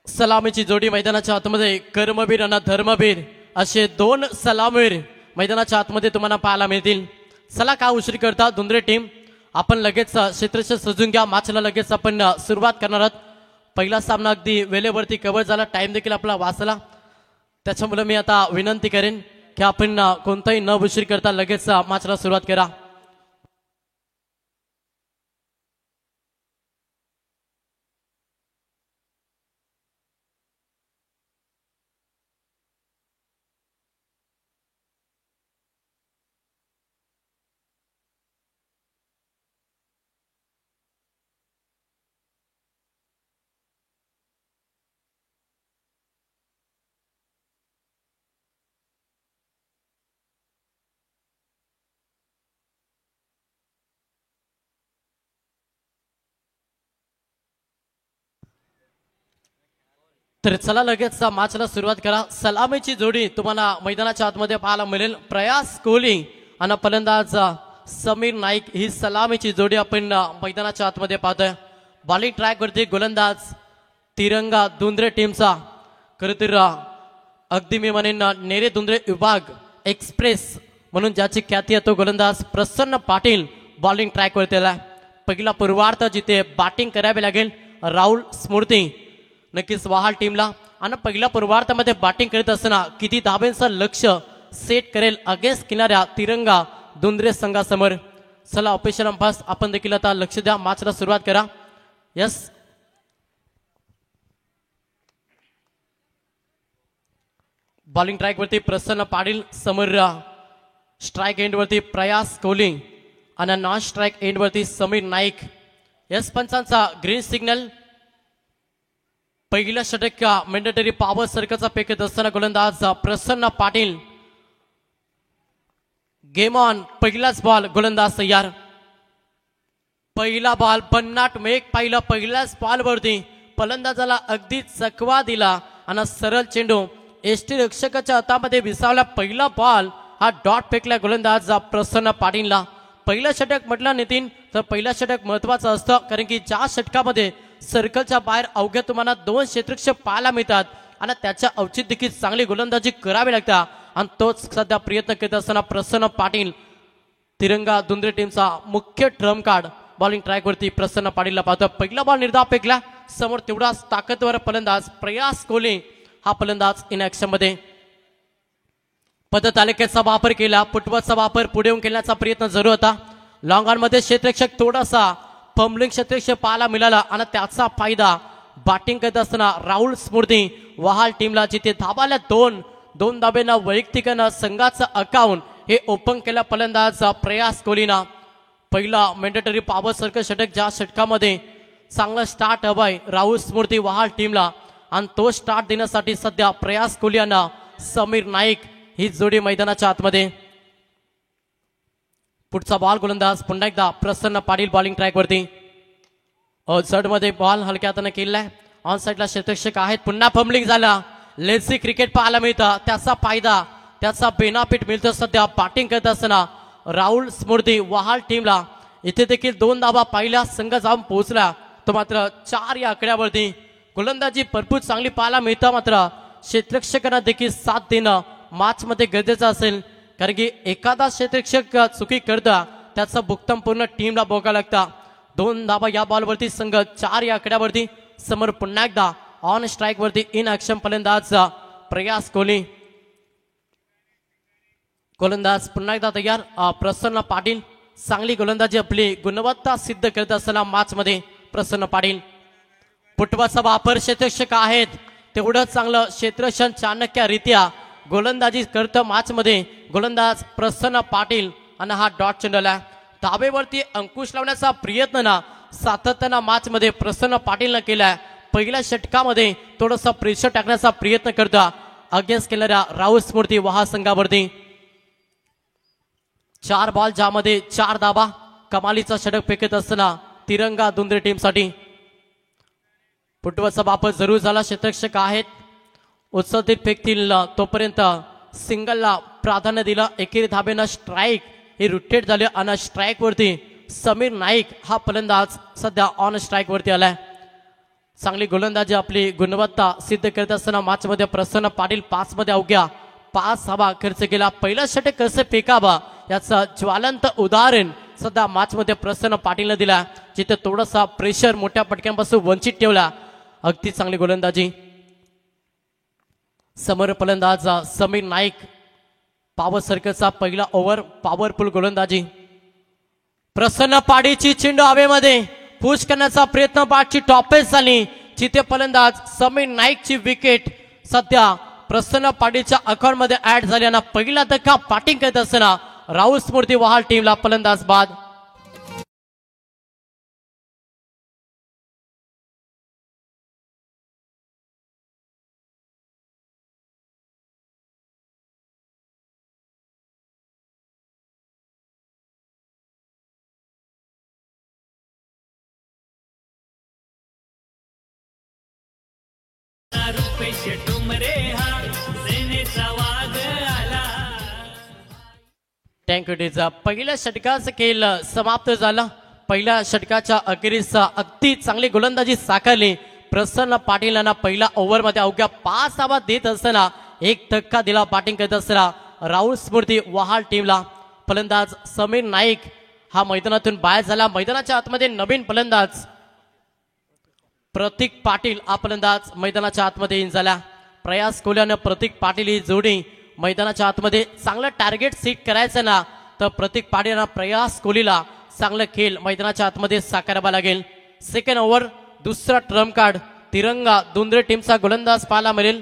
सलामीची जोडी मैदानाच्या आतमध्ये कर्मवीर आणि धर्मवीर असे दोन सलामीर मैदानाच्या आतमध्ये तुम्हाला पाहायला मिळतील। चला का उशीर करता दुंद्रे टीम, आपण लगेच क्षेत्ररक्षण सजून घ्या। मॅचला लगेच आपण सुरुवात करणार आहोत। पहिला सामना अगदी वेळेवरती कव्हर झाला, टाइम देखील आपला वाचला, त्याच्यामुळे मी आता विनंती करेन की आपण कोणताही न उशीर करता लगेच मॅचला सुरुवात करा। तर चला लगेच मॅचला सुरुवात करा। सलामीची जोडी तुम्हाला मैदानाच्या आतमध्ये पाहायला मिळेल। प्रयास कोहली आणि फलंदाज समीर नाईक ही सलामीची जोडी आपण मैदानाच्या आतमध्ये पाहतोय। बॉलिंग ट्रॅक वरती गोलंदाज तिरंगा दुंद्रे टीमचा खरंतर अगदी मी म्हणेन नेरे दुंद्रे विभाग एक्सप्रेस म्हणून ज्याची ख्याती आहे तो गोलंदाज प्रसन्न पाटील बॉलिंग ट्रॅक वरती आला। पहिला पूर्वार्ध जिथे बॅटिंग करावी लागेल राहुल स्मृती नक्कीच वहाल टीमला, आणि पहिल्या पूर्वार्धामध्ये बॅटिंग करीत असताना किती धाब्यांचं लक्ष सेट करेल अगेन्स्ट किनाऱ्या तिरंगा दुंद्रे संघासमोर। चला ऑफिशियल अंपायर्स आपण देखील आता लक्ष द्या, मॅचला सुरुवात करा। यस, बॉलिंग ट्रॅक वरती प्रसन्न पाटील समोर, स्ट्राइक एंड वरती प्रयास कोहली आणि नॉन स्ट्राइक एंड वरती समीर नाईक। यस, पंचांचा ग्रीन सिग्नल। पहिला षटक मॅन्डेटरी पॉवर सर्कलचा फेकत असताना गोलंदाज प्रसन्न पाटील। गेम ऑन, पहिलाच बॉल, गोलंदाज तयार। पहिला बॉल भन्नाट मेघ पाहिला, पहिल्याच बॉलवरती फलंदाजाला अगदी चकवा दिला आणि सरळ चेंडू एसटी रक्षकाच्या हातामध्ये विसावला। पहिला बॉल हा डॉट फेकला गोलंदाज प्रसन्न पाटीलला। पहिलं षटक म्हटलं नितीन तर पहिलं षटक महत्वाचं असतं, कारण की ज्या षटकामध्ये सर्कलच्या बाहेर अवघ्या तुम्हाला दोन क्षेत्ररक्षक पाहायला मिळतात आणि त्याच्या औचित्य देखील चांगली गोलंदाजी करावी लागते, आणि तोच सध्या प्रयत्न करत असताना प्रसन्न पाटील तिरंगा दुंद्रे टीमचा मुख्य ट्रम्प कार्ड बॉलिंग ट्रॅक वरती प्रसन्न पाटीलला पाहतो। पहिला बॉल निर्धाव फेकला, समोर तेवढाच ताकदवर फलंदाज प्रयास कोहली हा फलंदाज इन ऍक्शन मध्ये पदतालिकेचा वापर केला, फुटबॉलचा वापर पुढे येऊन केल्याचा प्रयत्न जरूर होता। लॉंग ऑन मध्ये क्षेत्ररक्षक थोडासा फंबलिंग क्षेत्ररक्षक पाहायला मिळाला आणि त्याचा फायदा बॅटिंग करत असताना राहुल स्मृती वहाल टीमला, जिथे धाबाला दोन धाब्यांना वैयक्तिकानं संघाचं अकाउंट हे ओपन केला फलंदाज प्रयास कोहलीना। पहिला मॅन्डेटरी पॉवर सर्कल षटक, ज्या षटकामध्ये चांगला स्टार्ट हवाय राहुल स्मृती वहाल टीमला, आणि तो स्टार्ट देण्यासाठी सध्या प्रयास कोहली आणि समीर नाईक ही जोडी मैदानाच्या आतमध्ये। पुढचा बॉल गोलंदाज पुन्हा एकदा प्रसन्न पाटील बॉलिंग ट्रॅक वरती। ऑन मध्ये बॉल हलक्या हाताने केलाय, ऑन साईडला क्षेत्ररक्षक आहेत, पुन्हा फंबलिंग झाला। लेन्सी क्रिकेट पाहायला मिळतं, त्याचा फायदा त्याचा बेनापीठ मिळतो सध्या बॅटिंग करत असताना राहुल स्मृती वहाल टीमला। इथे देखील दोन धाबा पहिला संघ जाऊन पोहोचला, तो मात्र 4 या आकड्यावरती गोलंदाजी भरपूर चांगली पाहायला मिळतं, मात्र क्षेत्ररक्षकांना देखील साथ देणं मॅच मध्ये गरजेचं असेल, कारण की एखादा क्षेत्ररक्षक चुकी करता त्याचा भुगतान पूर्ण टीमला भोगावं लागतं। 2 धाबा या बॉलवरती संघ 4 या आकड्यावरती समोर पुन्हा एकदा ऑन स्ट्राइक वरती इन ऍक्शन फलंदाज प्रयास कोहली। गोलंदाज पुन्हा एकदा तयार, प्रसन्न पाटील चांगली गोलंदाजी आपली गुणवत्ता सिद्ध करत असताना मॅच मध्ये प्रसन्न पाटील। फुटबॉलचा वापर क्षेत्ररक्षक आहेत, तेवढं चांगलं क्षेत्ररक्षण चाणक्यरित्या गोलंदाजी करतं मॅच मध्ये गोलंदाज प्रसन्न पाटील, आणि हा डॉट चेंडूला धाबेवरती अंकुश लावण्याचा प्रयत्न ना सातत्यानं मॅच मध्ये प्रसन्न पाटीलनं केलाय। पहिल्या षटकामध्ये थोडंसं प्रेशर टाकण्याचा प्रयत्न करता अगेन्स्ट केलेल्या राहुल स्मृती वहा संघावरती। 4 बॉल ज्यामध्ये 4 धाबा, कमालीचा षटक फेकत असताना तिरंगा दुंद्रे टीमसाठी। फुटबॉलचा वापर जरूर झाला, क्षेत्ररक्षक आहेत, उत्सर्जित फेकतील तोपर्यंत सिंगलला प्राधान्य दिलं। एकेरी धाब्यानं स्ट्राइक हे रोटेट झाले आणि स्ट्राइक वरती समीर नाईक हा फलंदाज सध्या ऑन स्ट्राइक वरती आलाय। चांगली गोलंदाजी आपली गुणवत्ता सिद्ध करत असताना मॅच मध्ये प्रसन्न पाटील 5 मध्ये अवघ्या 5 धावा खर्च केला. पहिला षटक कसे फेकावा याचं ज्वलंत उदाहरण सध्या मॅच मध्ये प्रसन्न पाटीलने दिला, जिथे थोडासा प्रेशर मोठ्या फटक्यांपासून वंचित ठेवला. अगदी चांगली गोलंदाजी. समोर फलंदाज समीर नाईक. पॉवर सर्कलचा पहिला ओव्हर पॉवरफुल गोलंदाजी. प्रसन्न पाडीची चेंडू हवेमध्ये पुश करण्याचा प्रयत्न, बॅटची टॉपेस झाली, जिथे फलंदाज समीर नाईकची विकेट सध्या प्रसन्न पाडीच्या अकाउंट मध्ये ऍड झाल्यानं पहिला धक्का बॅटिंग करत असताना राहुल स्मृती वहाल टीमला फलंदाज बाद. थँक्यू टीचा. पहिल्या षटकाचा खेळ समाप्त झाला. पहिल्या षटकाच्या अखेरीस अगदी चांगली गोलंदाजी साकारली प्रसन्न पाटील यांना. पहिल्या ओव्हर मध्ये अवघ्या 5 धावा देत असताना एक धक्का दिला बॅटिंग करत असताना राहुल स्मृती वहाल टीमला. फलंदाज समीर नाईक हा मैदानातून बाहेर झाला. मैदानाच्या आतमध्ये नवीन फलंदाज प्रतीक पाटील हा फलंदाज मैदानाच्या आतमध्ये इन झाला. प्रयास कोहलीनं प्रतीक पाटील ही जोडी मैदानाच्या आतमध्ये चांगलं टार्गेट सेट करायचं ना, तर प्रतीक पाटील यांना प्रयास कोहलीला चांगलं खेळ मैदानाच्या आतमध्ये साकारावा लागेल. सेकंड ओव्हर दुसरा ट्रम्प कार्ड तिरंगा दुंद्रे टीमचा गोलंदाज पाहायला मिळेल.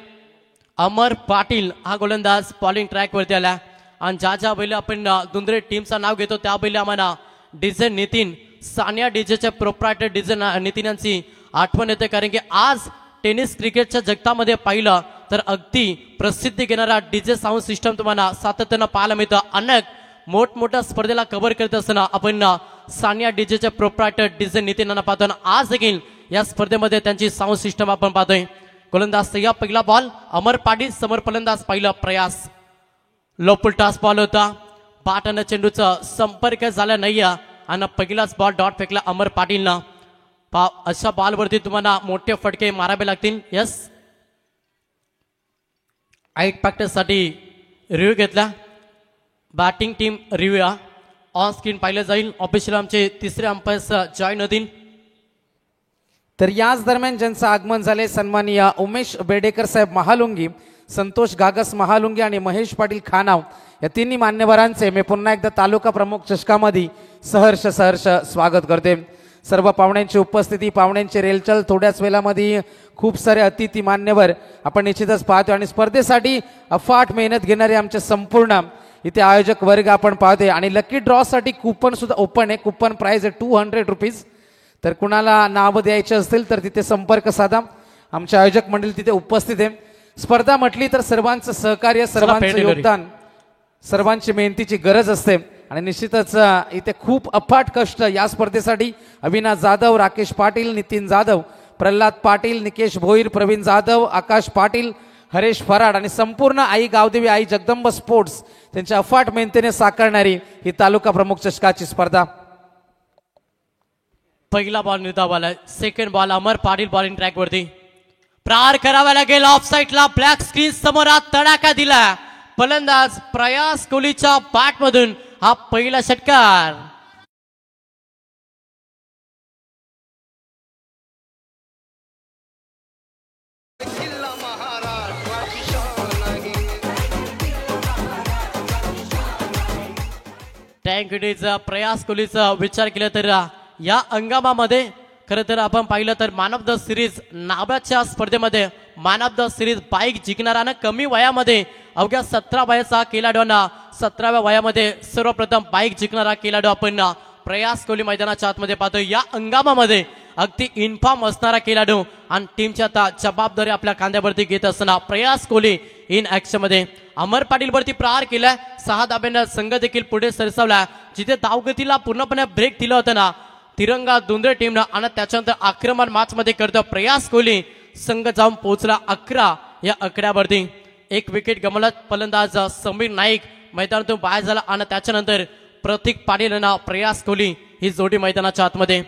अमर पाटील हा गोलंदाज बॉलिंग ट्रॅक वरती आला. आणि ज्या बैल आपण दुंद्रे टीमचं नाव घेतो त्या बैल आम्हाला डीजे नितीन सानिया डीजेचे प्रोप्रायटर डीजे नितीन यांची आठवण येते, कारण की आज टेनिस क्रिकेटच्या जगतामध्ये पाहिलं तर अगदी प्रसिद्धी घेणारा डीजे साऊंड सिस्टम तुम्हाला सातत्यानं पाहायला मिळतं. अनेक मोठमोठ्या स्पर्धेला कव्हर करत असताना आपण सानिया डीजेचे प्रोप्रायटर डीजे नितीन यांना पाहतो. आज देखील या स्पर्धेमध्ये त्यांची साऊंड सिस्टम आपण पाहतोय. गोलंदाज या पहिला बॉल अमर पाटील समोर फलंदाज पहिला प्रयास. लोपुल टॉस बॉल होता. बाट आणि चेंडूचा संपर्क झाला नाही आणि पहिलाच बॉल डॉट फेकला अमर पाटीलनं. अशा बॉलवरती तुम्हाला मोठे फटके मारावे लागतील. यस, आईट प्रॅक्टिस साठी रिव्ह्यू घेतला. Batting team review on screen पाहिलं जाईल. ऑफिशियल आमचे तिसरे अंपायर्स जॉईन होतील. तर याच दरम्यान ज्यांचं आगमन झाले सन्माननीय उमेश बेडेकर साहेब महालुंगी, संतोष गागस महालुंगी आणि महेश पाटील खानाव या तिन्ही मान्यवरांचे मी पुन्हा एकदा तालुका प्रमुख चषकामध्ये सहर्ष स्वागत करते. सर्व पाहुण्यांची उपस्थिती, पाहुण्यांची रेलचल, थोड्याच वेळामध्ये खूप सारे अतिथी मान्यवर आपण निश्चितच पाहतो. आणि स्पर्धेसाठी अफाट मेहनत घेणारे आमचे संपूर्ण इथे आयोजक वर्ग आपण पाहतोय. आणि लकी ड्रॉ साठी कुपन सुद्धा ओपन आहे. कुपन प्राइस आहे 200 रुपीज. तर कुणाला नाव द्यायचे असतील तर तिथे संपर्क साधा. आमचे आयोजक मंडळी तिथे उपस्थित आहे. स्पर्धा म्हटली तर सर्वांचं सहकार्य, सर्वांचं योगदान, सर्वांची मेहनतीची गरज असते. आणि निश्चितच इथे खूप अफाट कष्ट या स्पर्धेसाठी अविनाश जाधव, राकेश पाटील, नितीन जाधव, प्रल्हाद पाटील, निकेश भोईर, प्रवीण जाधव, आकाश पाटील, हरेश फराड आणि संपूर्ण आई गावदेवी आई जगदंब स्पोर्ट्स त्यांच्या अफाट मेहनतीने साकारणारी ही तालुका प्रमुख चषकाची स्पर्धा. पहिला बॉल निर्धावाला. सेकंड बॉल अमर पाटील बॉलिंग ट्रॅक वरती. प्रहार करावा लागेल. ऑफ साईडला ब्लॅक स्क्रीन समोर तडाखा दिला. फलंदाज प्रयास कोहलीच्या बॅट मधून हा पहिला षटकार. टँक प्रयास कोहलीचा विचार केला तर या हंगामामध्ये खरं तर आपण पाहिलं तर मॅन ऑफ द सिरीज नावाच्या स्पर्धेमध्ये man of the series bike जिंकणारा कमी वयामध्ये अवघ्या 17 वयाचा खेळाडूंना 17व्या वयामध्ये सर्वप्रथम बाईक जिंकणारा खेळाडू आपण प्रयास कोहली मैदानाच्या आतमध्ये पाहतो. या हंगामामध्ये अगदी इन्फॉर्म असणारा खेळाडू आणि टीमची आता जबाबदारी आपल्या खांद्यावरती घेत असताना प्रयास कोहली इन ऍक्शन मध्ये अमर पाटील वरती प्रहार केलाय. 6 धाब्यांना संघ देखील पुढे सरसावला. जिथे धावगतीला पूर्णपणे ब्रेक दिला होता ना तिरंगा दुंद्रे टीमनं आणि त्याच्यानंतर आक्रमण मॅच मध्ये करतो प्रयास कोहली. संघ जाऊन पोहोचला 11 या आकड्यावरती. एक विकेट गमावला. फलंदाज समीर नाईक मैदानातून बाहेर झाला आणि त्याच्यानंतर प्रतीक पाटील यांना प्रयास कोहली ही जोडी मैदानाच्या आतमध्ये.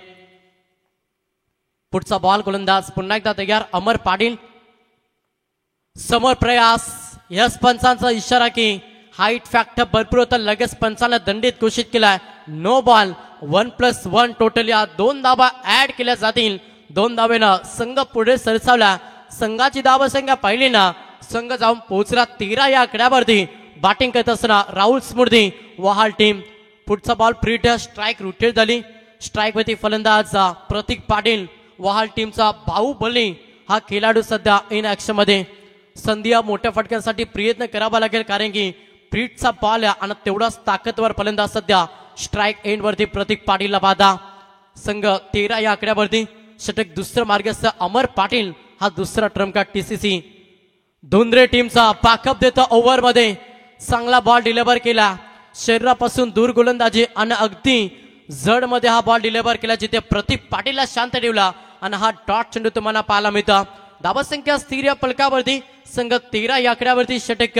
पुढचा बॉल गोलंदाज पुन्हा एकदा तयार अमर पाटील समोर प्रयास यस पंचांचा इशारा की हाईट फॅक्टर भरपूर होता लगेच पंचांना दंडित घोषित केलाय नो बॉल 1+1 टोटल या 2 धाबा ऍड केल्या जातील 2 धावेनं संघ पुढे सरसावला संघाची धावा संख्या पाहिली ना संघ जाऊन पोहोचला 13 या आकड्यावरती बॅटिंग करत असताना राहुल स्मृती वहाल टीम पुढचा बॉल फ्री स्ट्राईक रोटेट झाली स्ट्राईक वरती फलंदाज प्रतीक पाटील वहाल टीमचा बाहुबली हा खेळाडू सध्या इन ऍक्शन मध्ये संधी मोठ्या फटक्यांसाठी प्रयत्न करावा लागेल कारण की फ्रीटचा बॉल आणि तेवढाच ताकदवर फलंदाज सध्या स्ट्राईक एंड वरती प्रतीक पाटीलला बाधा संघ 13 या आकड्यावरती षटक दुसरं मार्गस्थ अमर पाटील हा दुसरा ट्रम्प कार्ड टीसीसी धुंद्रे टीमचा पाकअप देतो ओव्हर मध्ये चांगला बॉल डिलिव्हर केला शरीरापासून दूर गोलंदाजी आणि अगदी जड मध्ये हा बॉल डिलिव्हर केला जिथे प्रतीक पाटीलला शांत ठेवला आणि हा डॉट चेंडू तुम्हाला पाहायला मिळतो धावा संख्या स्थिर या फलकावरती संघ 13 या आकड्यावरती षटक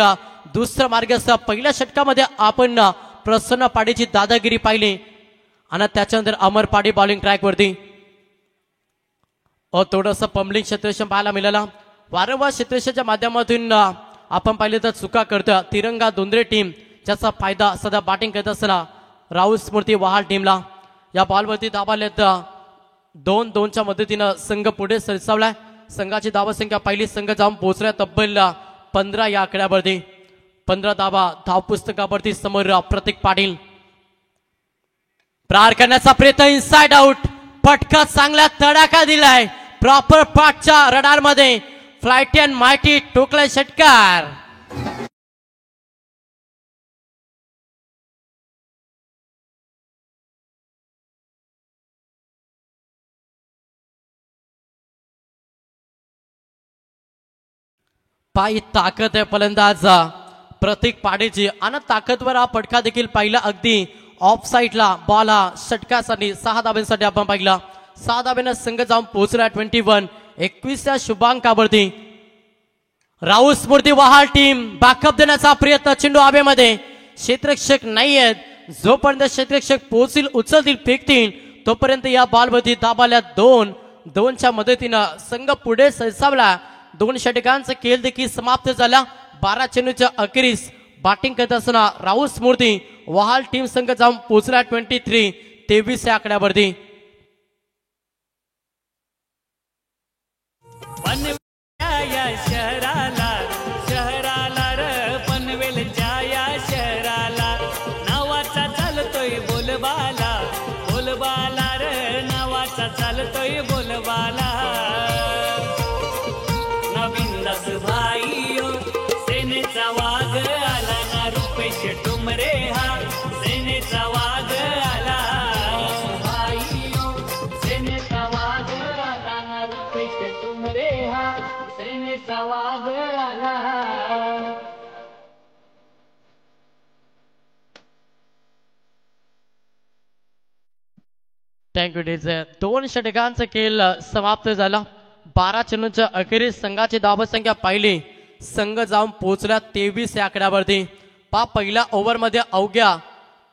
दुसरा मार्गस्थ पहिल्या षटकामध्ये आपण प्रसन्न पाटीलची दादागिरी पाहिली आणि त्याच्यानंतर अमर पाटील बॉलिंग ट्रॅक वरती थोडंसं पंबलिंग क्षेत्ररक्षण पाहायला मिळाला वारंवार क्षेत्ररक्षणाच्या माध्यमातून आपण पाहिले तर चुका करतोय तिरंगा धुंद्रे टीम ज्याचा फायदा सध्या बॅटिंग करत असताना राहुल स्मृती वहाल टीमला या बॉलवरती धावालेत 2-2च्या मदतीनं संघ पुढे सरसावलाय संघाची धावा संख्या पहिली संघ जाऊन पोहोचल्या तब्बल 15 या आकड्यावरती 15 धावा धाव पुस्तकावरती समोर प्रतीक पाटील प्रहार करण्याचा प्रयत्न इनसाइड आउट पटका चांगला तडाखा दिलाय प्रॉपर पाठच्या रडार मध्ये फ्लायटी अँड मायटी टोकलाय षटकार पायी ताकद आहे फलंदाज प्रतीक पाटीलची आणि ताकदवर हा पटका देखील पाहिला अगदी ऑफ साईडला बॉल हा षटकासाठी 6 धाब्यांसाठी आपण पाहिला 6 धाब्यानं संघ जाऊन पोहोचला 21 शुभांकावरती राहुल स्मृती वहाल टीम बॅकअप देण्याचा प्रयत्न चेंडू हवेमध्ये क्षेत्ररक्षक नाही आहेत जोपर्यंत क्षेत्ररक्षक पोहोचतील उचलतील फेकतील तोपर्यंत या बॉलवरती धाबाल्या 2-2च्या मदतीनं संघ पुढे सरसावला 2 षटकांचा खेळ देखील समाप्त झाला 12 चेंडूच्या अखेरीस बॅटिंग करत असताना राहुल स्मृती वहाल टीम संघ जाऊन पोहोचला 23 या आकड्यावरती शहराला र पनवेलच्या या शहराला नावाचा चालतोय बोलबाला बोलबाला र नावाचा चालतोय बोलबाला नवीन दस भाई सेनेचा वाघ आला ना रुपेश टुमरे हा सेनेचा वाघ आला भाई सेनेचा वाघ आला ना रुपेश टुमरे हा सेनेचा वाघ आला थँक्यू डीजे 2 षटकांचा खेळ समाप्त झाला 12 चेंडूंच्या अखेरीस संघाची धावसंख्या पाहिली संघ जाऊन पोहोचला 23 या आकड्यावरती पहिल्या ओव्हरमध्ये अवघ्या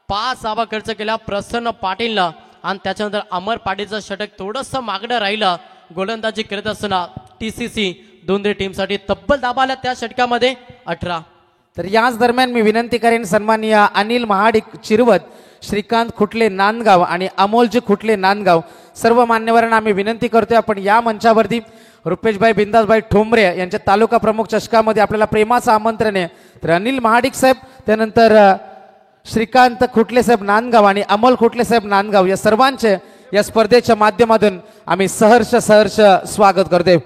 5 धावा खर्च केला प्रसन्न पाटीलनं आणि त्याच्यानंतर अमर पाटीलचं षटक थोडंसं मागणं राहिलं गोलंदाजी करत असताना टीसीसी दोन्ही टीमसाठी तब्बल धाबाला त्या षटकामध्ये 18 तर याच दरम्यान मी विनंती करेन सन्माननीय अनिल महाडिक चिरवत श्रीकांत खुटले नांदगाव आणि अमोलजी खुटले नांदगाव सर्व मान्यवरांना आम्ही विनंती करतोय आपण या मंचावरती रुपेशभाई बिंदासभाई ठोंबरे यांच्या तालुका प्रमुख चषकामध्ये आपल्याला प्रेमाचं आमंत्रण आहे तर अनिल महाडिक साहेब त्यानंतर श्रीकांत खुटले साहेब नांदगाव आणि अमोल खुटले साहेब नांदगाव या सर्वांचे या स्पर्धेच्या माध्यमातून आम्ही सहर्ष स्वागत करतोय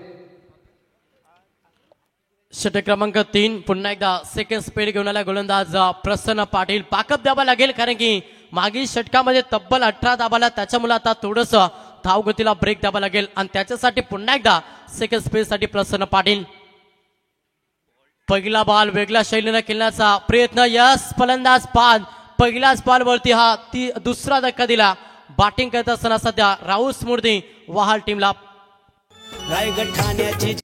षटक क्रमांक 3 पुन्हा एकदा सेकंड स्पीड घेऊन आला गोलंदाज प्रसन्न पाटील पाकअप द्यावा लागेल कारण की मागील षटकामध्ये तब्बल 18 धाबाला त्याच्यामुळे आता थोडस धावगतीला ब्रेक द्यावा लागेल आणि त्याच्यासाठी पुन्हा एकदा सेकंड स्पीड साठी प्रसन्न पाटील पहिला बॉल वेगळ्या शैलीने खेळण्याचा प्रयत्न यस फलंदाज पाद पहिल्याच बॉलवरती हा दुसरा धक्का दिला बॅटिंग करत असताना सध्या राहुल स्मृती वहाल टीमला रायगड ठाण्याची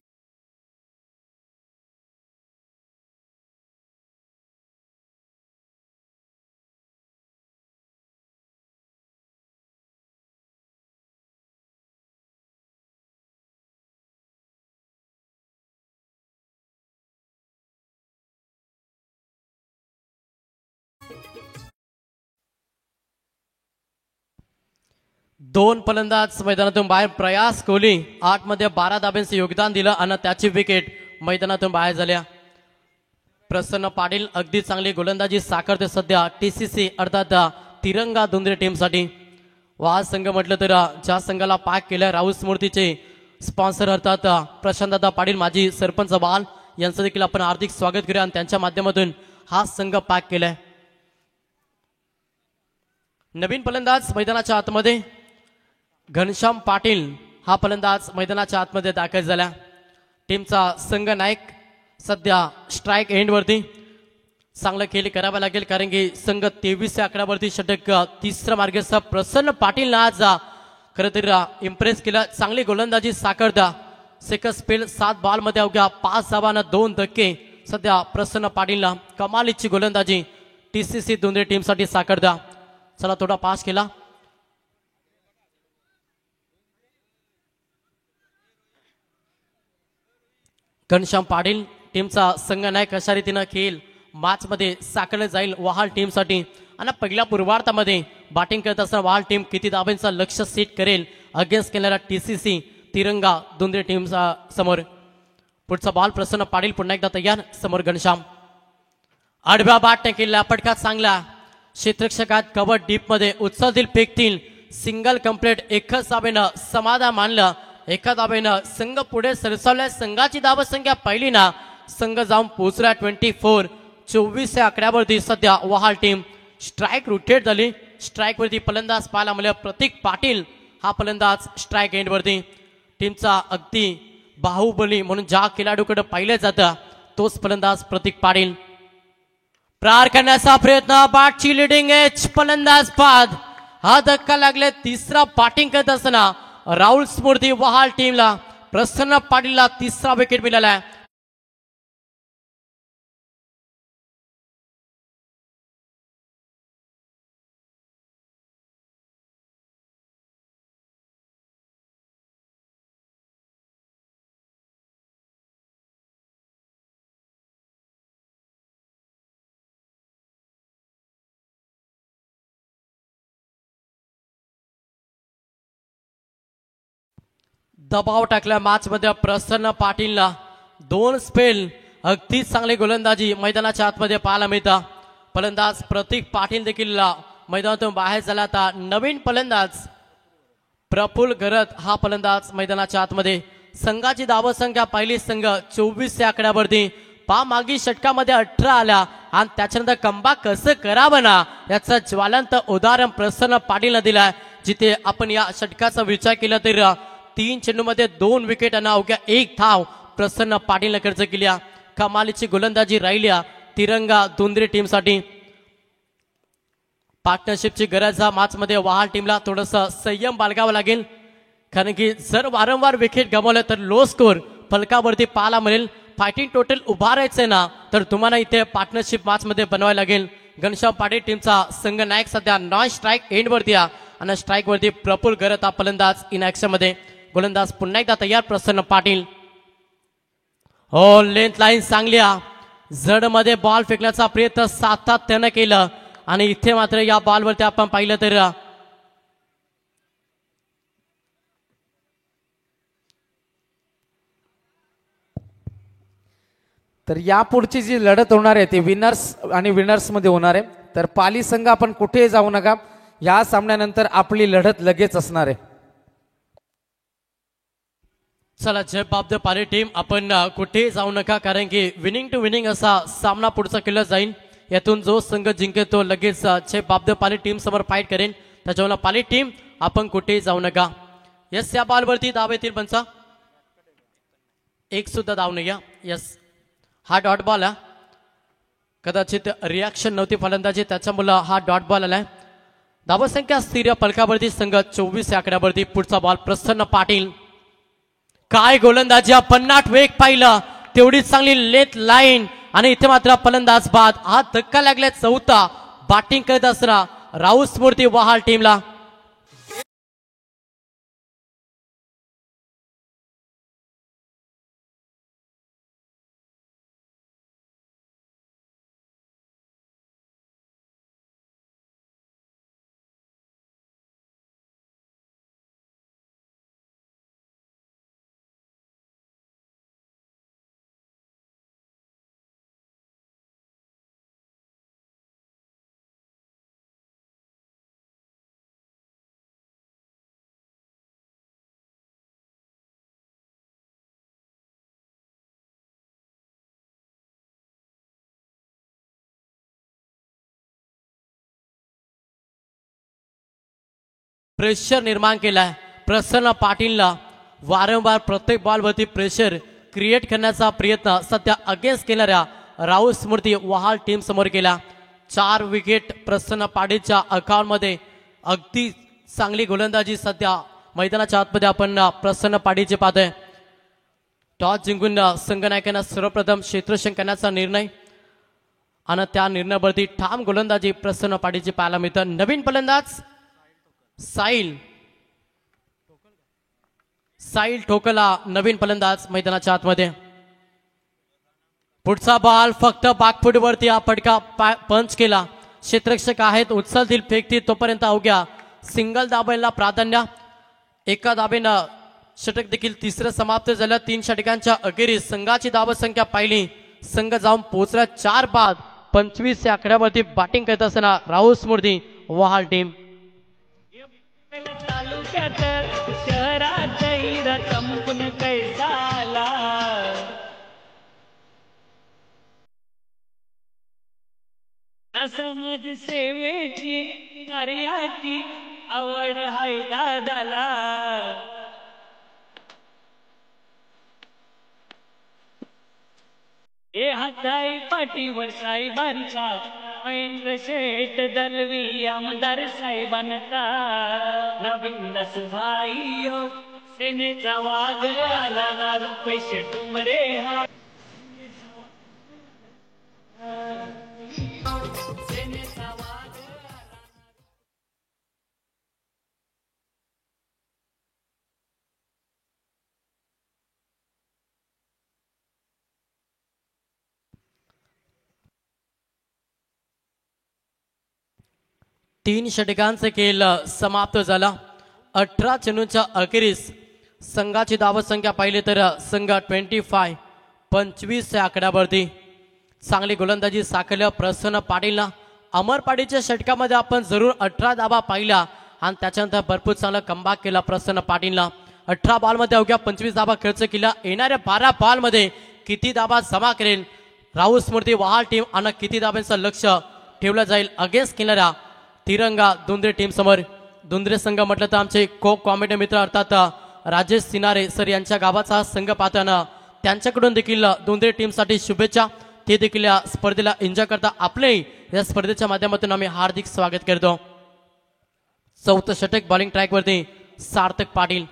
दोन फलंदाज मैदानातून बाहेर. प्रयास कोहली 8 मध्ये 12 धाब्यांचे योगदान दिलं आणि त्याची विकेट मैदानातून बाहेर झाल्या. प्रसन्न पाटील अगदी चांगली गोलंदाजी साकारते सध्या TCC अर्थात तिरंगा दुंद्रे टीमसाठी. वा संघ म्हटलं तर ज्या संघाला पाक केलं राहुल स्मृतीचे स्पॉन्सर अर्थात प्रशांतदादा पाटील माजी सरपंच बाल यांचं देखील आपण हार्दिक स्वागत करूया आणि त्यांच्या माध्यमातून हा संघ पाक केलाय. नवीन फलंदाज मैदानाच्या आतमध्ये घनश्याम पाटील हा फलंदाज मैदानाच्या आतमध्ये दाखल झाला. टीमचा संघ नायक सध्या स्ट्राईक एंडवरती. चांगलं खेळ करावं लागेल कारण की संघ 23 आकड्यावरती षटक तिसरा मार्गस्थ प्रसन्न पाटील आज खरं तर इम्प्रेस केला. चांगली गोलंदाजी साकारता. सेकंड स्पेल 7 बॉल मध्ये अवघ्या 5 धावांना 2 धक्के सध्या प्रसन्न पाटीलला कमालीची गोलंदाजी TCC दुंद्रे टीमसाठी साकारता. चला थोडा पास केला. घनश्याम पाटील टीमचा संघ नायक अशा रीतीनं खेळ मॅच मध्ये साकारलं जाईल वहाल टीमसाठी. आणि पहिल्या पूर्वार्धामध्ये बॅटिंग करत असताना वहाल टीम किती धाब्यांचा लक्ष सेट करेल अगेन्स्ट केलेला TCC तिरंगा दुंद्रे टीम समोर. पुढचा बॉल प्रसन्न पाटील पुन्हा एकदा तयार. समोर घनश्याम आडव्या बॅटने केला फटका चांगला. क्षेत्ररक्षकात कव्हर डीप मध्ये उचलतील फेकतील. सिंगल कंप्लीट एकच धाब्यानं समाधान मानलं. एका धाब्यानं संघ पुढे सरसावल्या. संघाची धावसंख्या पहिली ना संघ जाऊन पोहोचला 24. 24 या आकड्यावरती सध्या वहाल टीम स्ट्राईक रोटेट झाली. स्ट्राईक वरती फलंदाज पाहायला मिळाला प्रतीक पाटील हा फलंदाज स्ट्राईक एंड वरती. टीमचा अगदी बाहुबली म्हणून ज्या खेळाडूकडे पाहिलं जातं तोच फलंदाज प्रतीक पाटील. प्रहार करण्याचा प्रयत्न बॅटची लिडिंग एज फलंदाज बाद. हा धक्का लागले. तिसरा बॅटिंग करत असताना राहुल स्मृती वहाल टीमला प्रसन्न पाटीलला तिसरा विकेट मिळाला आहे. दबाव टाकला मॅच मध्ये प्रसन्न पाटीलला. 2 स्पेल अगदी चांगली गोलंदाजी मैदानाच्या आतमध्ये पाहायला मिळतं. फलंदाज प्रतीक पाटील देखील मैदानातून बाहेर झाला. आता नवीन फलंदाज प्रफुल्ल गरत हा फलंदाज मैदानाच्या आतमध्ये. संघाची धावसंख्या पहिली संघ 24 या आकड्यावरती. मागील षटकामध्ये 18 आल्या आणि त्याच्यानंतर कमबॅक कसं करावं ना याचं ज्वलंत उदाहरण प्रसन्न पाटीलनं दिलाय. जिथे आपण या षटकाचा विचार केला तर 3 चेंडूमध्ये 2 विकेट आणि अवघ्या 1 धाव प्रसन्न पाटीलनं खर्च केल्या. कमालीची गोलंदाजी राहिल्या तिरंगा दुंद्रे टीमसाठी. पार्टनरशिपची गरज हा मॅच मध्ये वहाल टीमला थोडंसं संयम बाळगावा लागेल कारण की जर वारंवार विकेट गमावलं तर लो स्कोर फलकावरती पाहायला मिळेल. फायटिंग टोटल उभारायचंय ना तर तुम्हाला इथे पार्टनरशिप मॅच मध्ये बनवायला लागेल. घनश्याम पाटील टीमचा संघ नायक सध्या नॉन स्ट्राईक एंड वरती आणि स्ट्राईक वरती प्रफुल्ल गरत हा फलंदाज इन ऍक्शन मध्ये. गोलंदाज पुन्हा एकदा तयार प्रसन्न पाटील. हो लेंथ लाईन चांगली. जड मध्ये बॉल फेकण्याचा प्रयत्न सातत्यानं केलं आणि इथे मात्र या बॉलवरती आपण पाहिलं तर यापुढची जी लढत होणार आहे ती विनर्स आणि विनर्स मध्ये होणार आहे. तर पाली संघ आपण कुठेही जाऊ नका. या सामन्यानंतर आपली लढत लगेच असणार आहे. चला जय बाप द पाली टीम आपण कुठेही जाऊ नका कारण की विनिंग टू विनिंग असा सामना पुढचा केला जाईल. यातून जो संघ जिंकेल तो लगेच जय बाप द पाली टीम समोर फाईट करेन. त्याच्यामुळे पाली टीम आपण कुठेही जाऊ नका. यस या बॉलवरती धाव येतील पंचा. एक सुद्धा धाव नाही. यस हा डॉट बॉल कदाचित रिॲक्शन नव्हती फलंदाजी त्याच्यामुळे हा डॉट बॉल आलाय. धावसंख्या स्थिर फलकावरती संघ 24 या आकड्यावरती. पुढचा बॉल प्रसन्न पाटील. काय गोलंदाजी 50 वेग पाहिलं तेवढीच चांगली लेथ लाईन आणि इथे मात्र फलंदाज बाद. हा धक्का लागला चौथा. बॅटिंग करत असताना राहुल स्मृती वहाल टीमला. प्रेशर निर्माण केलाय. प्रसन्न पाटीलला वारंवार प्रत्येक बॉलवरती प्रेशर क्रिएट करण्याचा प्रयत्न सध्या अगेन्स्ट केणाऱ्या राहुल स्मृती वहाल टीम समोर केला. 4 विकेट प्रसन्न पाटीलच्या अकाउंटमध्ये. अगदी चांगली गोलंदाजी सध्या मैदानाच्या आतमध्ये आपण प्रसन्न पाटीलचे पाहतोय. टॉस जिंकून संघनायकांना सर्वप्रथम क्षेत्ररक्षण करण्याचा निर्णय आणि त्या निर्णयावरती ठाम गोलंदाजी प्रसन्न पाटीलची पाहायला मिळतं. नवीन फलंदाज साहिल ठोकला नवीन फलंदाज मैदानाच्या आतमध्ये. पुढचा बॉल फक्त बागफुटवरती हा फटका पंच केला. क्षेत्ररक्षक आहेत, उचलतील फेकतील तोपर्यंत अवघ्या सिंगल दाबायला प्राधान्य. एका दाबेनं षटक देखील तिसरं समाप्त झालं. 3 षटकांच्या अखेरीस संघाची धावसंख्या पाहिली. संघ जाऊन पोहोचला 4 बाद 25 या आकड्यावरती बॅटिंग करत असताना राहुल स्मृती वहाल टीम. तालुक्यात शहरात संपून कैसाला समाज सेवेची कार्याची आवड हाय दादाला. हे हाताई पाठीवर साहेबांचा महेंद्र शेठ दलवी आमदार साहेबांचा. नवीन भाई सेनेचा वाघ आला ना रुपेश टुमरे हा. सेनेचा वाघ तीन षटकांचा खेळ समाप्त झाला. 18 चेंडूंच्या अखेरीस संघाची धावसंख्या पाहिली तर संघ 25 या आकड्यावरती. चांगली गोलंदाजी साकारल्या प्रसन्न पाटीलला. अमर पाटीलच्या षटकामध्ये आपण जरूर 18 धावा पाहिल्या आणि त्याच्यानंतर भरपूर चांगला कमबॅक केला प्रसन्न पाटीलला. 18 बॉलमध्ये अवघ्या 25 धावा खर्च केला. येणाऱ्या 12 बॉलमध्ये किती धावा जमा करेल राहुल स्मृती वहाल टीम आणि किती धाब्यांचं लक्ष ठेवलं जाईल अगेन्स्ट केणाऱ्या तिरंगा दुंद्रे टीम समोर. दुंद्रे संघ म्हटलं तर आमचे को कॉमेडी मित्र अर्थात राजेश सिनारे सर यांच्या गावाचा संघ पाहताना त्यांच्याकडून देखील दुंद्रे टीमसाठी शुभेच्छा. ते देखील या स्पर्धेला एन्जॉय करता आपले या स्पर्धेच्या माध्यमातून आम्ही हार्दिक स्वागत करतो. 4थं षटक बॉलिंग ट्रॅकवरती सार्थक पाटील.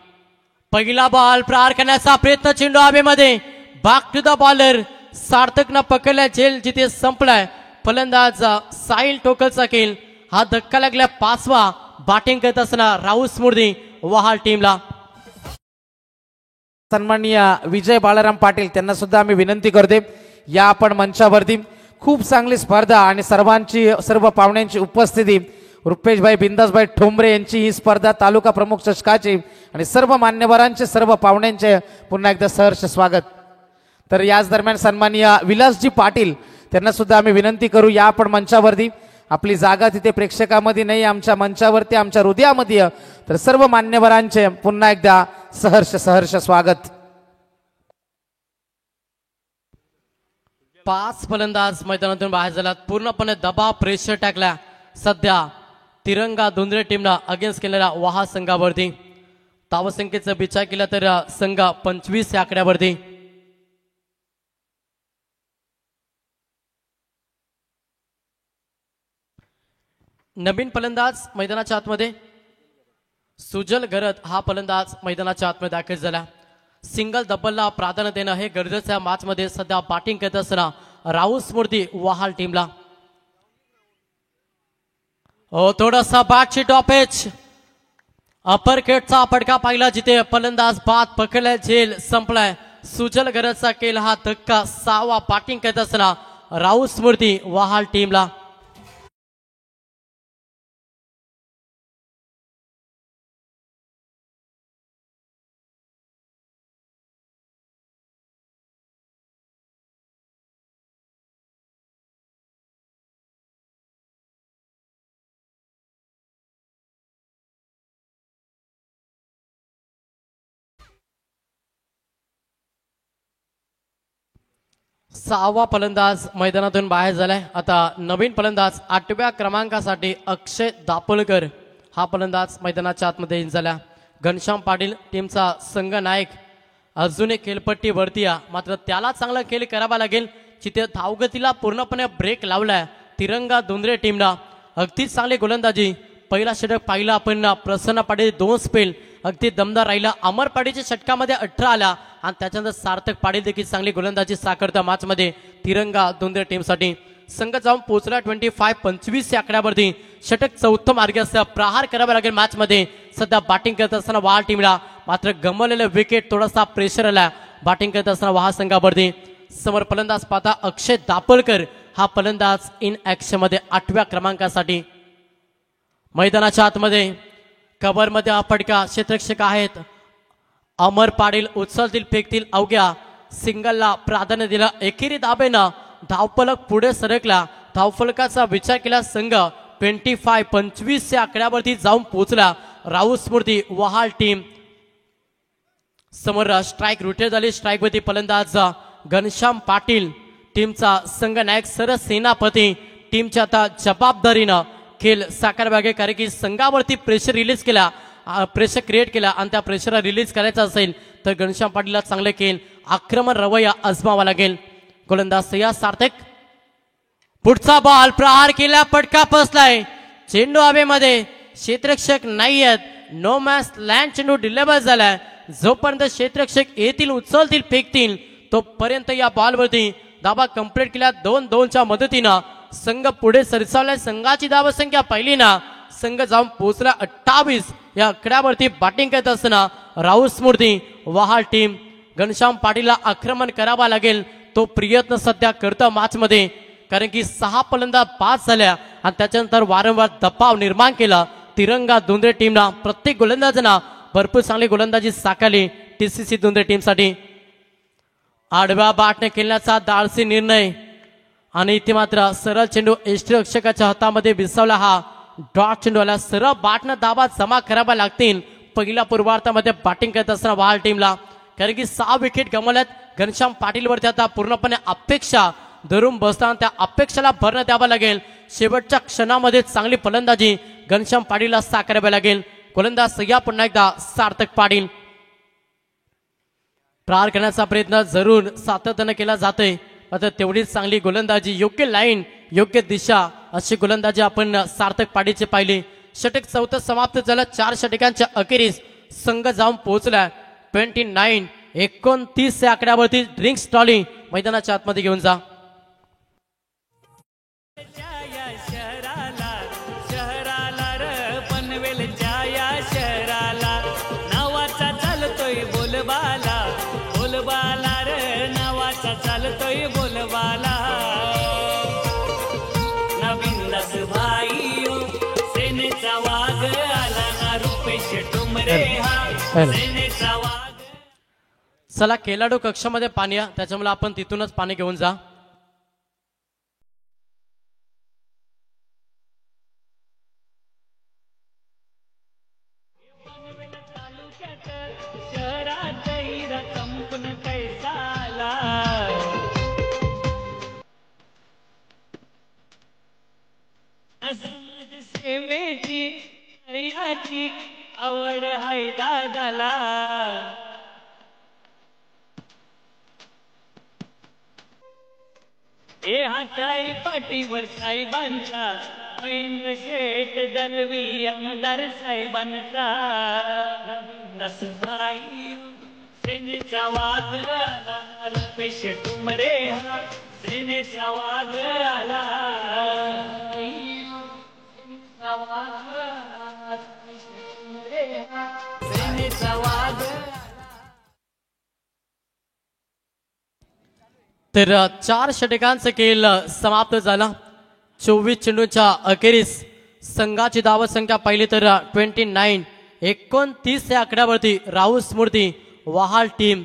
पहिला बॉल प्रहार करण्याचा प्रयत्न, चेंडू हवेमध्ये. Back to the bowler. सार्थकनं पकडल्या झेल जिथे संपलाय. फलंदाज साहिल ठोकलचा खेळ. हा धक्का लागल्या 5वा. बॅटिंग करत असताना राहुल स्मृती वहाल टीमला. सन्माननीय विजय बाळाराम पाटील त्यांना सुद्धा आम्ही विनंती करते या आपण मंचावरती. खूप चांगली स्पर्धा आणि सर्व पाहुण्यांची उपस्थिती. रुपेशभाई बिंदासभाई ठोंबरे यांची ही स्पर्धा तालुका प्रमुख चषकाची आणि सर्व मान्यवरांचे सर्व पाहुण्यांचे पुन्हा एकदा सहर्ष स्वागत. तर याच दरम्यान सन्माननीय विलासजी पाटील त्यांना सुद्धा आम्ही विनंती करू या आपण मंचावरती. आपली जागा तिथे प्रेक्षकामध्ये नाही, आमच्या मंचावरती आमच्या हृदयामध्ये. तर सर्व मान्यवरांचे पुन्हा एकदा सहर्ष स्वागत. 5 फलंदाज मैदानातून बाहेर झाला. पूर्णपणे दबाव प्रेशर टाकला सध्या तिरंगा दुंद्रे टीमला अगेन्स्ट केलेल्या वहाल संघावरती. धावसंख्येचा विचार केला तर संघ 25 या आकड्यावरती. नवीन फलंदाज मैदानाच्या आतमध्ये सुजल गरत हा फलंदाज मैदानाच्या आतमध्ये दाखल झाला. सिंगल डबलला प्राधान्य देणं हे गरजेचं मॅच मध्ये सध्या बॅटिंग करत असताना राहुल स्मृती वहाल टीमला. थोडासा बॅटची टॉपेज अपर केटचा फटका पाहिला जिथे फलंदाज बाद पकडल्या झेल संपलाय. सुजल गरजचा केला हा धक्का 6वा. बॅटिंग करत असताना राहुल स्मृती वहाल टीमला. सहावा फलंदाज मैदानातून बाहेर झालाय. आता नवीन फलंदाज 8व्या क्रमांकासाठी अक्षय दापोलकर हा फलंदाज मैदानाच्या आतमध्ये इन झाला. घनश्याम पाटील टीमचा संघ नायक अजून एक खेळपट्टी वरती आहे, मात्र त्याला चांगला खेळ करावा लागेल. जिथे धावगतीला पूर्णपणे ब्रेक लावलाय तिरंगा धुंद्रे टीमला. अगदी चांगली गोलंदाजी. पहिला षटक पाहिला आपण प्रसन्न पाटील 2 स्पेल अगदी दमदार राहिला. अमर पाटीलच्या षटकामध्ये 18 आला आणि त्याच्यानंतर सार्थक पाटील देखील चांगली गोलंदाजी साकारता मॅच मध्ये तिरंगा धुंद्रे टीमसाठी. संघ जाऊन पोहोचला 25-25 या आकड्यावरती. षटक चौथं मार्गी असं प्रहार करावा लागेल मॅच मध्ये. सध्या बॅटिंग करत असताना वहाल टीमला मात्र गमवलेलं विकेट थोडासा प्रेशर आला बॅटिंग करत असताना वहाल संघावरती. समोर फलंदाज पाहता अक्षय दापलकर हा फलंदाज इन ऍक्शन मध्ये 8व्या क्रमांकासाठी. मैदानाच्या आतमध्ये कव्हरमध्ये हा फटका क्षेत्ररक्षक आहेत अमर पाटील उचलतील फेकतील अवघ्या सिंगलला प्राधान्य दिलं. एकेरी दाबेनं धावफलक पुढे सरकला. धावफलकाचा विचार केला संघ 25-25 या आकड्यावरती जाऊन पोहोचला. राहुल स्मृती वहाल टीम समोर स्ट्राईक रुटेट झाली. स्ट्राईक वरती फलंदाज घनश्याम पाटील टीमचा संघ नायक सरस सेनापती टीमच्या आता जबाबदारीनं खेळ साकार बागे कारण की संघावरती प्रेशर रिलीज केला प्रेशर क्रिएट केला आणि त्या प्रेशरला रिलीज करायचा असेल तर घनश्याम पाटीलला चांगले खेळ आक्रमण रवैया आजमावा लागेल. गोलंदाज सह्या सार्थक पुढचा बॉल प्रहार केला फटका फसलाय. चेंडू हवेमध्ये क्षेत्ररक्षक नाही आहेत. नो मॅच लँड चेंडू डिलेव्हर झालाय. जोपर्यंत क्षेत्ररक्षक येतील उचलतील फेकतील तोपर्यंत या बॉलवरती धाबा कंप्लीट केल्या. 2-2च्या मदतीनं संघ पुढे सरसावलाय. संघाची धाव संख्या पहिली ना संघ जाऊन पोहोचला 28 या आकड्यावरती. बॅटिंग करत असताना राहुल स्मृती वहाल टीम घनश्याम पाटीलला आक्रमण करावा लागेल. तो प्रयत्न सध्या करतो मॅच मध्ये कारण की 6 फलंदाज 5 झाल्या आणि त्याच्यानंतर वारंवार दबाव निर्माण केला तिरंगा धुंद्रे टीमला. प्रत्येक गोलंदाजांना भरपूर चांगली गोलंदाजी साकारली टीसीसी धुंद्रे टीमसाठी. आडव्या बॅटने खेळण्याचा धाडसी निर्णय आणि इथे मात्र सरळ चेंडू यष्टीरक्षकाच्या हातामध्ये विसावला. हा डॉट चेंडू आला. सरळ बॅटनं धाबा जमा करावा लागतील पहिल्या पूर्वार्धामध्ये बॅटिंग करत असताना वहाल टीमला कारण की 6 विकेट गमावल्यात. घनश्याम पाटीलवरती आता पूर्णपणे अपेक्षा धरून बसताना त्या अपेक्षेला भर द्यावा लागेल. शेवटच्या क्षणामध्ये चांगली फलंदाजी घनश्याम पाटीलला साकारावी लागेल. गोलंदाज सह्या पुन्हा एकदा सार्थक पाटील. प्रहार करण्याचा प्रयत्न जरूर सातत्याने केला जातोय मात्र तेवढीच चांगली गोलंदाजी योग्य लाईन योग्य दिशा अशी गोलंदाजी आपण सार्थक पाटीलची पाहिली. षटक चौथं समाप्त झालं. 4 षटकांच्या अखेरीस संघ जाऊन पोहोचला 29-29 या आकड्यावरती. ड्रिंक्स ट्रॉली मैदानाच्या आतमध्ये घेऊन जा. चला खेळाडू कक्षामध्ये पाणी आहे त्याच्यामुळे आपण तिथूनच पाणी घेऊन जा. आवड हाय दादाला ए हाताई पाठीवर साहेबांचा महेंद्र शेठ दलवी आमदार साहेबांचा नसभाई सेनेचा वाद आला पेश टुमरे हा सेनेचा वाद आला तर 4 षटकांचा खेळ समाप्त झाला. 24 चेंडूच्या अखेरीस संघाची धावसंख्या पाहिली तर 29-29 या आकड्यावरती राहुल स्मृती वहाल टीम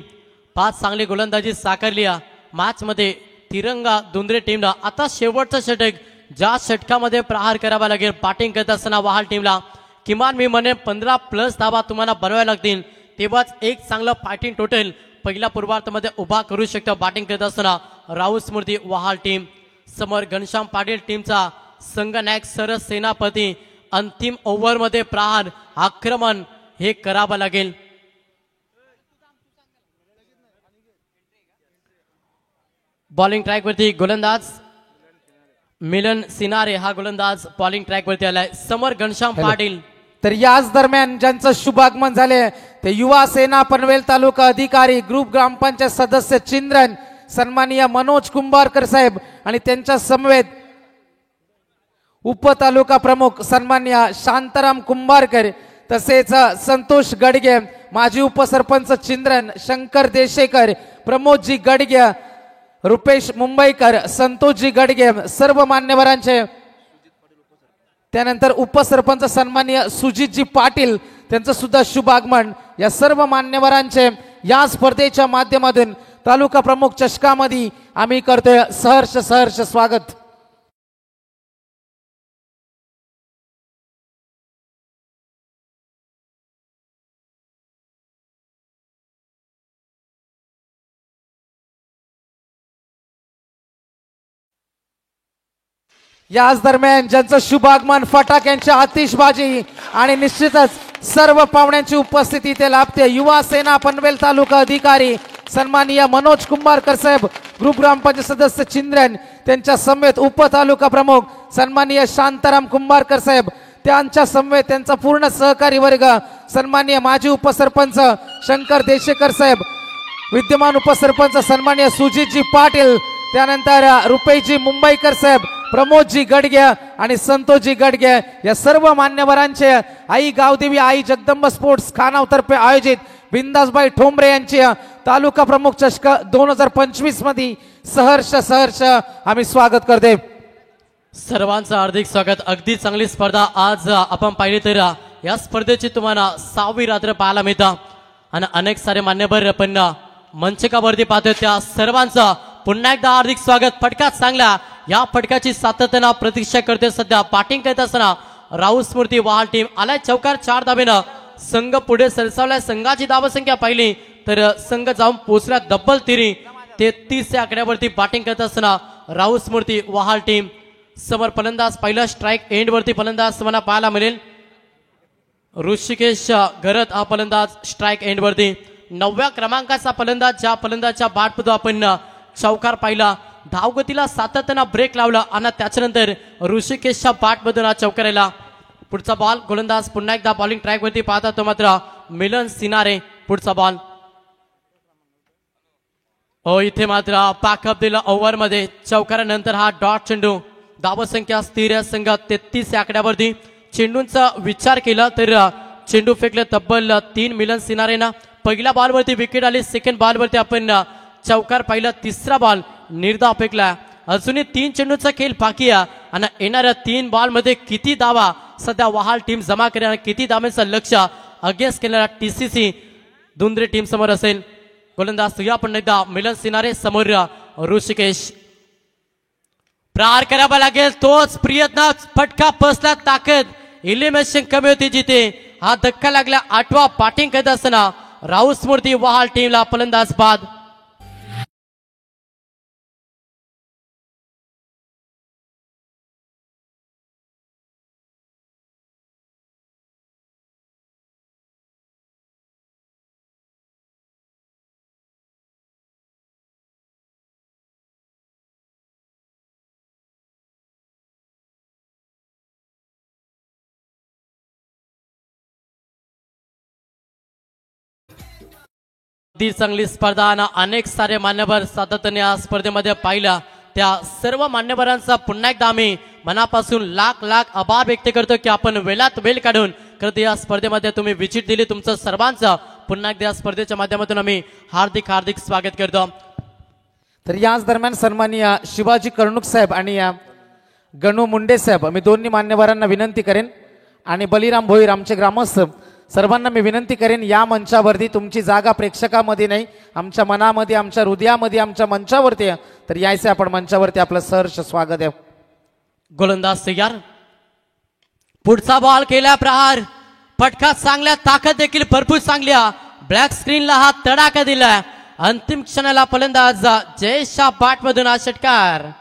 5 चांगली गोलंदाजी साकारली मॅच मध्ये तिरंगा धुंद्रे टीमला. आता शेवटचं षटक ज्या षटकामध्ये प्रहार करावा लागेल बॅटिंग करत असताना वहाल टीमला किमान मी म्हणेन 15+ धावा तुम्हाला बनवाव्या लागतील तेव्हाच एक चांगलं फायटिंग टोटल पहिल्या पूर्वार्धामध्ये उभा करू शकतो. बॅटिंग करत असताना राहुल स्मृती वहाल टीम समोर घनश्याम पाटील टीमचा संघ नायक सरस सेनापती अंतिम ओव्हरमध्ये प्रहार आक्रमण हे करावं लागेल. बॉलिंग ट्रॅक वरती गोलंदाज मिलन सिनारे हा गोलंदाज बॉलिंग ट्रॅक वरती आलाय. समोर घनश्याम पाटील. तर याच दरम्यान ज्यांचं शुभागमन झाले ते युवा सेना पनवेल तालुका अधिकारी ग्रुप ग्रामपंचायत सदस्य चिंद्रन सन्माननीय मनोज कुंभारकर साहेब आणि त्यांच्या समवेत उप तालुका प्रमुख सन्माननीय शांताराम कुंभारकर तसेच संतोष गडगे माजी उपसरपंच चिंद्रन शंकर देशेकर प्रमोदजी गडगे रुपेश मुंबईकर संतोषजी गडगे सर्व मान्यवरांचे त्यानंतर उपसरपंच सन्माननीय सुजितजी पाटील त्यांचं सुद्धा शुभ आगमन या सर्व मान्यवरांचे या स्पर्धेच्या माध्यमातून तालुका प्रमुख चषकामध्ये आम्ही करतोय सहर्ष सहर्ष स्वागत. याच दरम्यान ज्यांचं शुभागमन फटाक्यांची आतिषबाजी आणि निश्चितच सर्व पाहुण्यांची उपस्थिती ते लाभते युवा सेना पनवेल तालुका अधिकारी सन्माननीय मनोज कुंभारकर साहेब ग्रुप ग्रामपंचायत सदस्य चिंद्रन त्यांच्या समवेत उप तालुका प्रमुख सन्माननीय शांताराम कुंभारकर साहेब त्यांच्या समवेत त्यांचा पूर्ण सहकारी वर्ग सन्माननीय माजी उपसरपंच शंकर देशेकर साहेब विद्यमान उपसरपंच सन्माननीय सुजितजी पाटील त्यानंतर रुपेशजी मुंबईकर साहेब प्रमोदजी गडगे आणि संतोषजी गडगे या सर्व मान्यवरांचे आई गावदेवी आई जगदंब स्पोर्ट्स खानाव तर्फे आयोजित बिंदासबाई ठोंबरे यांचे तालुका प्रमुख चषक 2025 मध्ये सहर्ष सहर्ष आम्ही स्वागत करते. सर्वांचं हार्दिक स्वागत. अगदी चांगली स्पर्धा आज आपण पाहिली तर या स्पर्धेची तुम्हाला 6वी रात्र पाहायला मिळतं आणि अनेक सारे मान्यवर आपण मंचकावरती पाहतोय त्या सर्वांचं पुन्हा एकदा हार्दिक स्वागत. फटका चांगला या फटकाची सातत्यानं प्रतीक्षा करते. सध्या बॅटिंग करत असताना राहुल स्मृती वहाल टीम आलाय चौकार 4 धावेनं संघ पुढे सरसावलाय. संघाची धावसंख्या पाहिली तर संघ जाऊन पोहोचला डबल तिरी 33 या आकड्यावरती बॅटिंग करत असताना राहुल स्मृती वहाल टीम. समोर फलंदाज पहिला स्ट्राईक एंड वरती फलंदाज तुम्हाला पाहायला मिळेल. ऋषिकेश घरत हा फलंदाज स्ट्राईक एंड वरती 9व्या क्रमांकाचा फलंदाज ज्या फलंदाजच्या बॅटमधून आपण चौकार पाहिला धावगतीला सातत्यानं ब्रेक लावला आणि त्याच्यानंतर ऋषिकेशच्या बॅटमधून हा चौकार आला. पुढचा बॉल गोलंदाज पुन्हा एकदा बॉलिंग ट्रॅक वरती पाहता तो मात्र मिलन सिनारे. पुढचा बॉल इथे मात्र पॅकअप दिला ओव्हर मध्ये चौकारानंतर हा डॉट चेंडू. धावसंख्या स्थिर संघ 33 या आकड्यावरती. चेंडूंचा विचार केला तर चेंडू फेकले तब्बल 3 मिलन सिनारेना. पहिल्या बॉलवरती विकेट आली. सेकंड बॉलवरती आपण चौकार पाहिला. तिसरा बॉल निर्धाव फेकला. अजूनही 3 चेंडूचा खेळ बाकी आहे आणि येणाऱ्या 3 बॉल मध्ये किती धावा सध्या वहाल टीम जमा करेल आणि किती धावांचं लक्ष अगेन्स्ट केलेला TCC दुंद्रे टीम समोर असेल. गोलंदाज या पण एकदा मिलन सिनारे समोर ऋषिकेश. प्रहार करावा लागेल तोच प्रयत्न. फटका बसला. ताकद इलिमिनेशन कमी होती जिथे हा धक्का लागला. 8वा बॅटिंग करत असताना राहुल स्मृती वहाल टीमला फलंदाज बाद. ती चांगली स्पर्धा आणि अनेक सारे मान्यवर सातत्याने या स्पर्धेमध्ये पाहिला. त्या सर्व मान्यवरांचा पुन्हा एकदा आम्ही मनापासून लाख लाख आभार व्यक्त करतो की आपण वेळात वेळ काढून करत या स्पर्धेमध्ये तुम्ही विजिट दिली. तुमचं सर्वांचं पुन्हा एकदा या स्पर्धेच्या माध्यमातून आम्ही हार्दिक हार्दिक स्वागत करतो. तर याच दरम्यान सन्माननीय शिवाजी कर्णुक साहेब आणि गणू मुंडे साहेब मी दोन्ही मान्यवरांना विनंती करेन आणि बलिराम भोईर आमचे ग्रामस्थ सर्वांना मी विनंती करेन या मंचावरती तुमची जागा प्रेक्षकामध्ये नाही आमच्या मनामध्ये आमच्या हृदयामध्ये आमच्या मंचावरती आहे. तर यायचे आपण मंचावरती आपलं सहर्ष स्वागत आहे. गोलंदाज तयार. पुढचा बॉल केला प्रहार. फटका चांगल्या. ताकद देखील भरपूर चांगल्या. ब्लॅक स्क्रीनला हा तडाखा दिला. अंतिम क्षणाला फलंदाज जयशा बॅटमधून हा षटकार.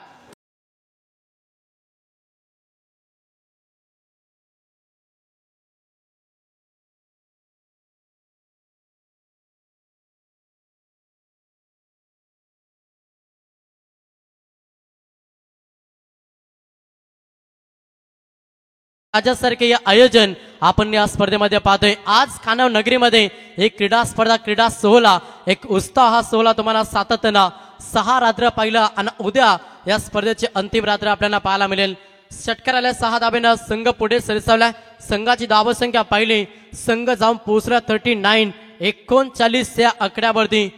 राजासारखे हे आयोजन आपण या स्पर्धेमध्ये पाहतोय. आज खानाव नगरीमध्ये एक क्रीडा स्पर्धा, क्रीडा सोहळा, एक उत्साह हा सोहळा तुम्हाला सातत्यानं 6 रात्र पाहिलं आणि उद्या या स्पर्धेची अंतिम रात्र आपल्याला पाहायला मिळेल. षटकाराला 6 धाब्यानं संघ पुढे सरसावलाय. संघाची धावसंख्या पाहिली, संघ जाऊन पोहोचला 39 या आकड्यावरती.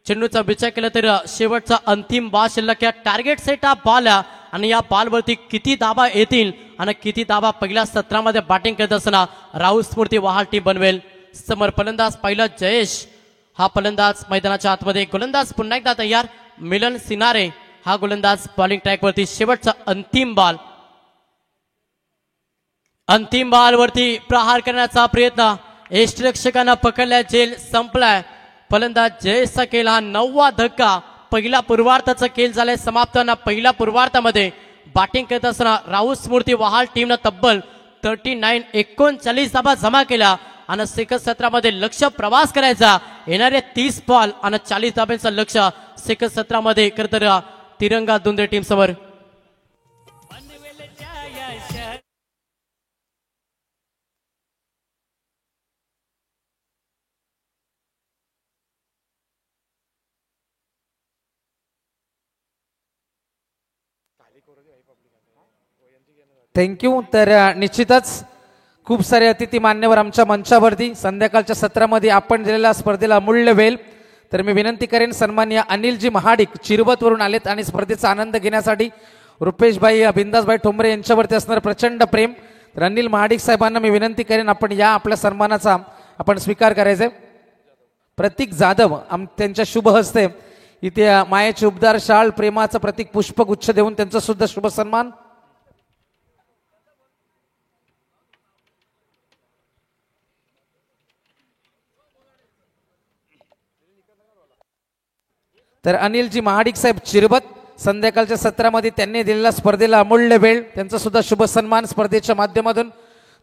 चेंडूचा विचार केला तर शेवटचा अंतिम बॉल शिल्लक या टार्गेट सेट हा बॉल आणि या बॉलवरती किती धाबा येतील आणि किती धाबा पहिल्या सत्रामध्ये बॅटिंग करत असताना राहुल स्मृती वहाल टीम बनवेल. समोर फलंदाज पहिला जयेश हा फलंदाज मैदानाच्या आतमध्ये. गोलंदाज पुन्हा एकदा तयार, मिलन सिनारे हा गोलंदाज बॉलिंग ट्रॅकवरती. शेवटचा अंतिम बॉल, अंतिम बॉल वरती प्रहार करण्याचा प्रयत्न, यष्टिरक्षकांना पकडल्या, जेल संपलाय. फलंदाज जयेशचा केला हा 9वा धक्का. पहिला पूर्वार्धाचा खेळ झालाय समाप्त. पहिल्या पूर्वार्धामध्ये बॅटिंग करत असताना राहुल स्मृती वहाल टीमनं तब्बल 39 धाबा जमा केला आणि सेकंद सत्रामध्ये लक्ष प्रवास करायचा. येणारे 30 बॉल आणि 40 धाब्यांचं लक्ष सेकंद सत्रामध्ये करत तिरंगा दुंदे टीम समोर. पनवेलच्या या शहर थँक्यू. तर निश्चितच खूप सारे अतिथी मान्यवर आमच्या मंचावरती संध्याकाळच्या सत्रामध्ये आपण दिलेल्या स्पर्धेला अमूल्य वेळ. तर मी विनंती करेन, सन्माननीय अनिलजी महाडिक चिरबतवरून आलेत आणि स्पर्धेचा आनंद घेण्यासाठी रुपेशभाई बिंदासभाई ठोंबरे यांच्यावरती असणार प्रचंड प्रेम. तर अनिल महाडिक साहेबांना मी विनंती करेन आपण या आपल्या सन्मानाचा आपण स्वीकार करायचा आहे. प्रतीक जाधव त्यांच्या शुभ हस्ते इथे मायेचे उबदार शाल प्रेमाचं प्रतीक पुष्पगुच्छ देऊन त्यांचा सुद्धा शुभ सन्मान. तर अनिलजी महाडिक साहेब चिरबत संध्याकाळच्या सत्रामध्ये त्यांनी दिलेल्या स्पर्धेला अमूल्य वेळ, त्यांचा सुद्धा शुभ सन्मान स्पर्धेच्या माध्यमातून.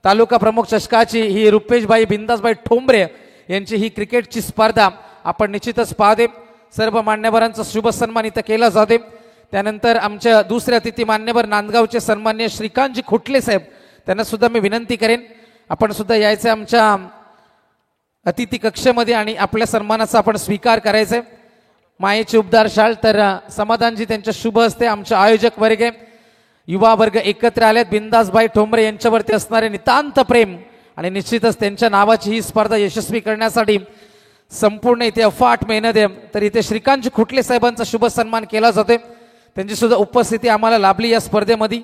तालुका प्रमुख चषकाची ही रुपेशभाई बिंदासभाई ठोंबरे यांची ही क्रिकेटची स्पर्धा आपण निश्चितच पाहते. सर्व मान्यवरांचा शुभ सन्मान इथं केला जाते. त्यानंतर आमच्या दुसरे अतिथी मान्यवर नांदगावचे सन्मान्य श्रीकांतजी खुटले साहेब, त्यांना सुद्धा मी विनंती करेन आपण सुद्धा यायचं आमच्या अतिथी कक्षेमध्ये आणि आपल्या सन्मानाचा आपण स्वीकार करायचा आहे. मायेचे उबदार शाल तर समाधानजी त्यांच्या शुभ हस्ते आमचे आयोजक वर्ग युवा वर्ग एकत्र आलेत. बिंदासभाई ठोंबरे यांच्यावरती असणारे नितांत प्रेम आणि निश्चितच त्यांच्या नावाची ही स्पर्धा यशस्वी करण्यासाठी संपूर्ण इथे अफाट मेहनत आहे. तर इथे श्रीकांतजी खुटले साहेबांचा शुभ सन्मान केला जातोय. त्यांची सुद्धा उपस्थिती आम्हाला लाभली या स्पर्धेमध्ये.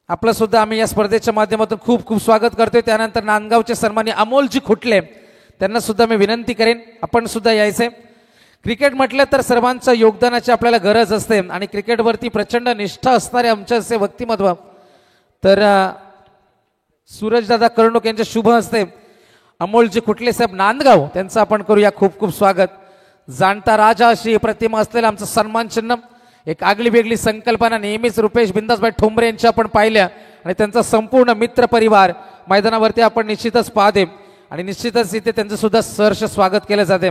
आपलं सुद्धा आम्ही या स्पर्धेच्या माध्यमातून खूप खूप स्वागत करतोय. त्यानंतर नांदगावचे सन्माननीय अमोलजी खुटले त्यांना सुद्धा मी विनंती करेन आपण सुद्धा यायचंय. क्रिकेट म्हटलं तर सर्वांच्या योगदानाची आपल्याला गरज असते आणि क्रिकेटवरती प्रचंड निष्ठा असणारे आमचे असे व्यक्तिमत्व. तर सूरजदादा कर्णुक यांच्या शुभ हस्ते अमोलजी खुटले साहेब नांदगाव त्यांचं आपण करूया खूप खूप स्वागत. जाणता राजा अशी प्रतिमा असलेलं आमचं सन्मान चिन्ह, एक आगळी वेगळी संकल्पना नेहमीच रुपेश बिंदासभाई ठोंबरे यांची आपण पाहिल्या आणि त्यांचा संपूर्ण मित्र परिवार मैदानावरती आपण निश्चितच पाहते आणि निश्चितच इथे त्यांचं सुद्धा सहर्ष स्वागत केलं जाते.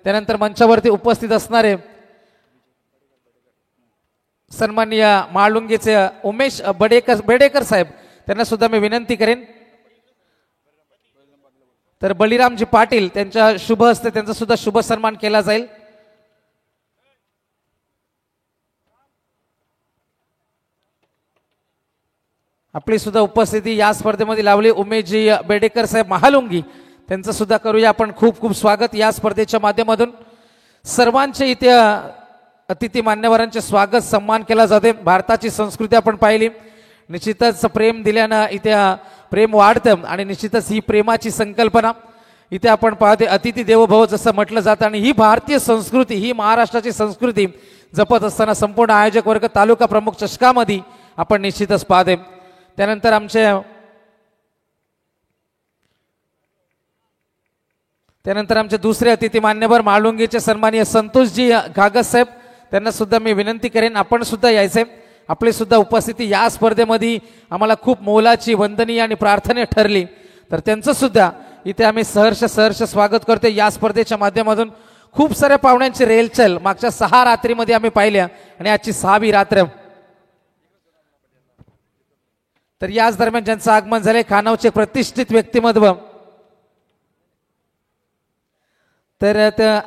त्यानंतर मंचावरती उपस्थित असणारे सन्माननीय माळुंगीचे उमेश बेडेकर साहेब त्यांना सुद्धा मी विनंती करेन. तर बळीरामजी पाटील त्यांच्या शुभ हस्ते त्यांचा सुद्धा शुभ सन्मान केला जाईल. आपली सुद्धा उपस्थिती या स्पर्धेमध्ये लावली उमेशजी बेडेकर साहेब महालुंगी त्यांचं सुद्धा करूया आपण खूप खूप स्वागत या स्पर्धेच्या माध्यमातून. सर्वांचे इथे अतिथी मान्यवरांचे स्वागत सन्मान केला जाते. भारताची संस्कृती आपण पाहिली, निश्चितच प्रेम दिल्यानं इथे प्रेम वाढतं आणि निश्चितच ही प्रेमाची संकल्पना इथे आपण पाहते. अतिथी देवो भव जसं म्हटलं जातं आणि ही भारतीय संस्कृती, ही महाराष्ट्राची संस्कृती जपत असताना संपूर्ण आयोजक वर्ग तालुका प्रमुख चषकामध्ये आपण निश्चितच पाहते. त्यानंतर आमचे दुसरे अतिथी मान्यवर माळुंगीचे सन्माननीय संतोषजी घागस साहेब त्यांना सुद्धा मी विनंती करेन आपण सुद्धा यायचे. आपली सुद्धा उपस्थिती या स्पर्धेमध्ये आम्हाला खूप मोलाची, वंदनीय आणि प्रार्थनीय ठरली. तर त्यांचं सुद्धा इथे आम्ही सहर्ष स्वागत करतो. या स्पर्धेच्या माध्यमातून खूप साऱ्या पाहुण्यांची रेलचल मागच्या 6 रात्रीमध्ये आम्ही पाहिल्या आणि आजची 6वी रात्र. तर याच दरम्यान ज्यांचं आगमन झाले खानावचे प्रतिष्ठित व्यक्तिमत्व तर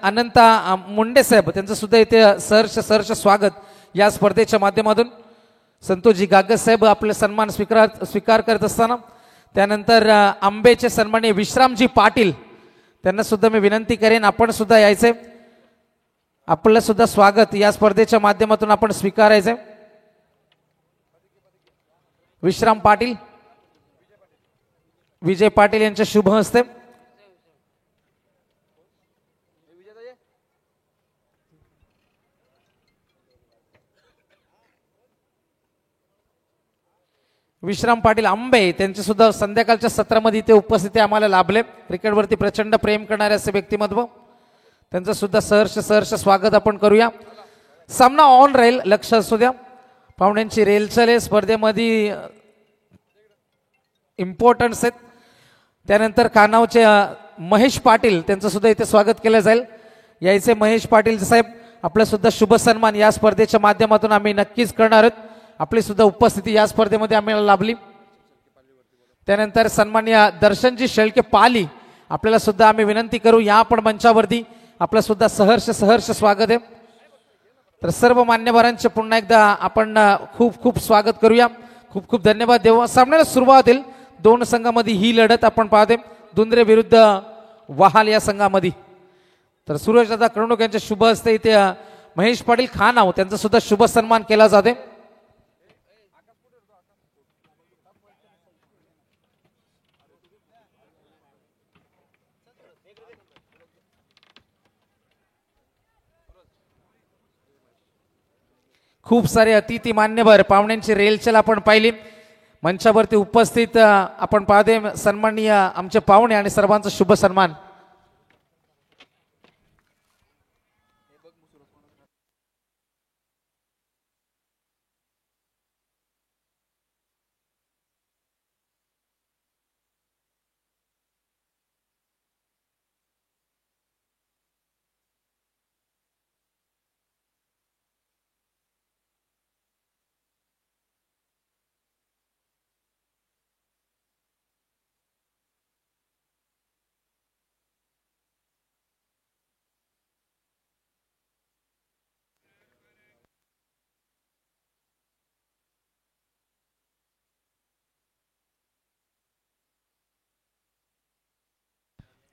अनंता मुंडे साहेब त्यांचं सुद्धा इथे सहर्ष स्वागत या स्पर्धेच्या माध्यमातून. संतोषजी गागस साहेब आपले सन्मान स्वीकार करत असताना त्यानंतर आंबेचे सन्माननीय विश्रामजी पाटील त्यांना सुद्धा मी विनंती करेन आपण सुद्धा यायचे, आपलं सुद्धा स्वागत या स्पर्धेच्या माध्यमातून आपण स्वीकारायचे. विश्राम पाटील विजय पाटील यांच्या शुभ हस्ते विश्राम पाटील आंबे त्यांचे सुद्धा संध्याकाळच्या सत्रामध्ये इथे उपस्थिती आम्हाला लाभले. क्रिकेटवरती प्रचंड प्रेम करणारे असे व्यक्तिमत्व त्यांचं सुद्धा सहर्ष स्वागत आपण करूया. सामना ऑन राहील, लक्ष असू द्या. पाहुण्यांची रेलचल आहे स्पर्धेमध्ये इम्पॉर्टन्स आहेत. त्यानंतर कानावचे महेश पाटील त्यांचं सुद्धा इथे स्वागत केलं जाईल. यायचे महेश पाटील साहेब आपला सुद्धा शुभ सन्मान या स्पर्धेच्या माध्यमातून आम्ही नक्कीच करणार आहोत. आपली सुद्धा उपस्थिती या स्पर्धेमध्ये आम्हाला लाभली. त्यानंतर सन्माननीय दर्शनजी शेळके पाली आपल्याला सुद्धा आम्ही विनंती करू या आपण मंचावरती आपलं सुद्धा सहर्ष स्वागत आहे. तर सर्व मान्यवरांचे पुन्हा एकदा आपण खूप स्वागत करूया. खूप धन्यवाद देऊ. सामन्याला सुरुवात होईल. दोन संघामध्ये ही लढत आपण पाहते दुंद्रे विरुद्ध वहाल या संघामध्ये. तर सूरजदादा कर्णुक यांच्या शुभ हस्ते इथे महेश पाटील खानाव त्यांचा सुद्धा शुभ सन्मान केला जाते. खूप सारे अतिथी मान्यवर पाहुण्यांची रेलचल आपण पाहिली. मंचावरती उपस्थित आपण पाहते सन्माननीय आमचे पाहुणे आणि सर्वांचा शुभ सन्मान.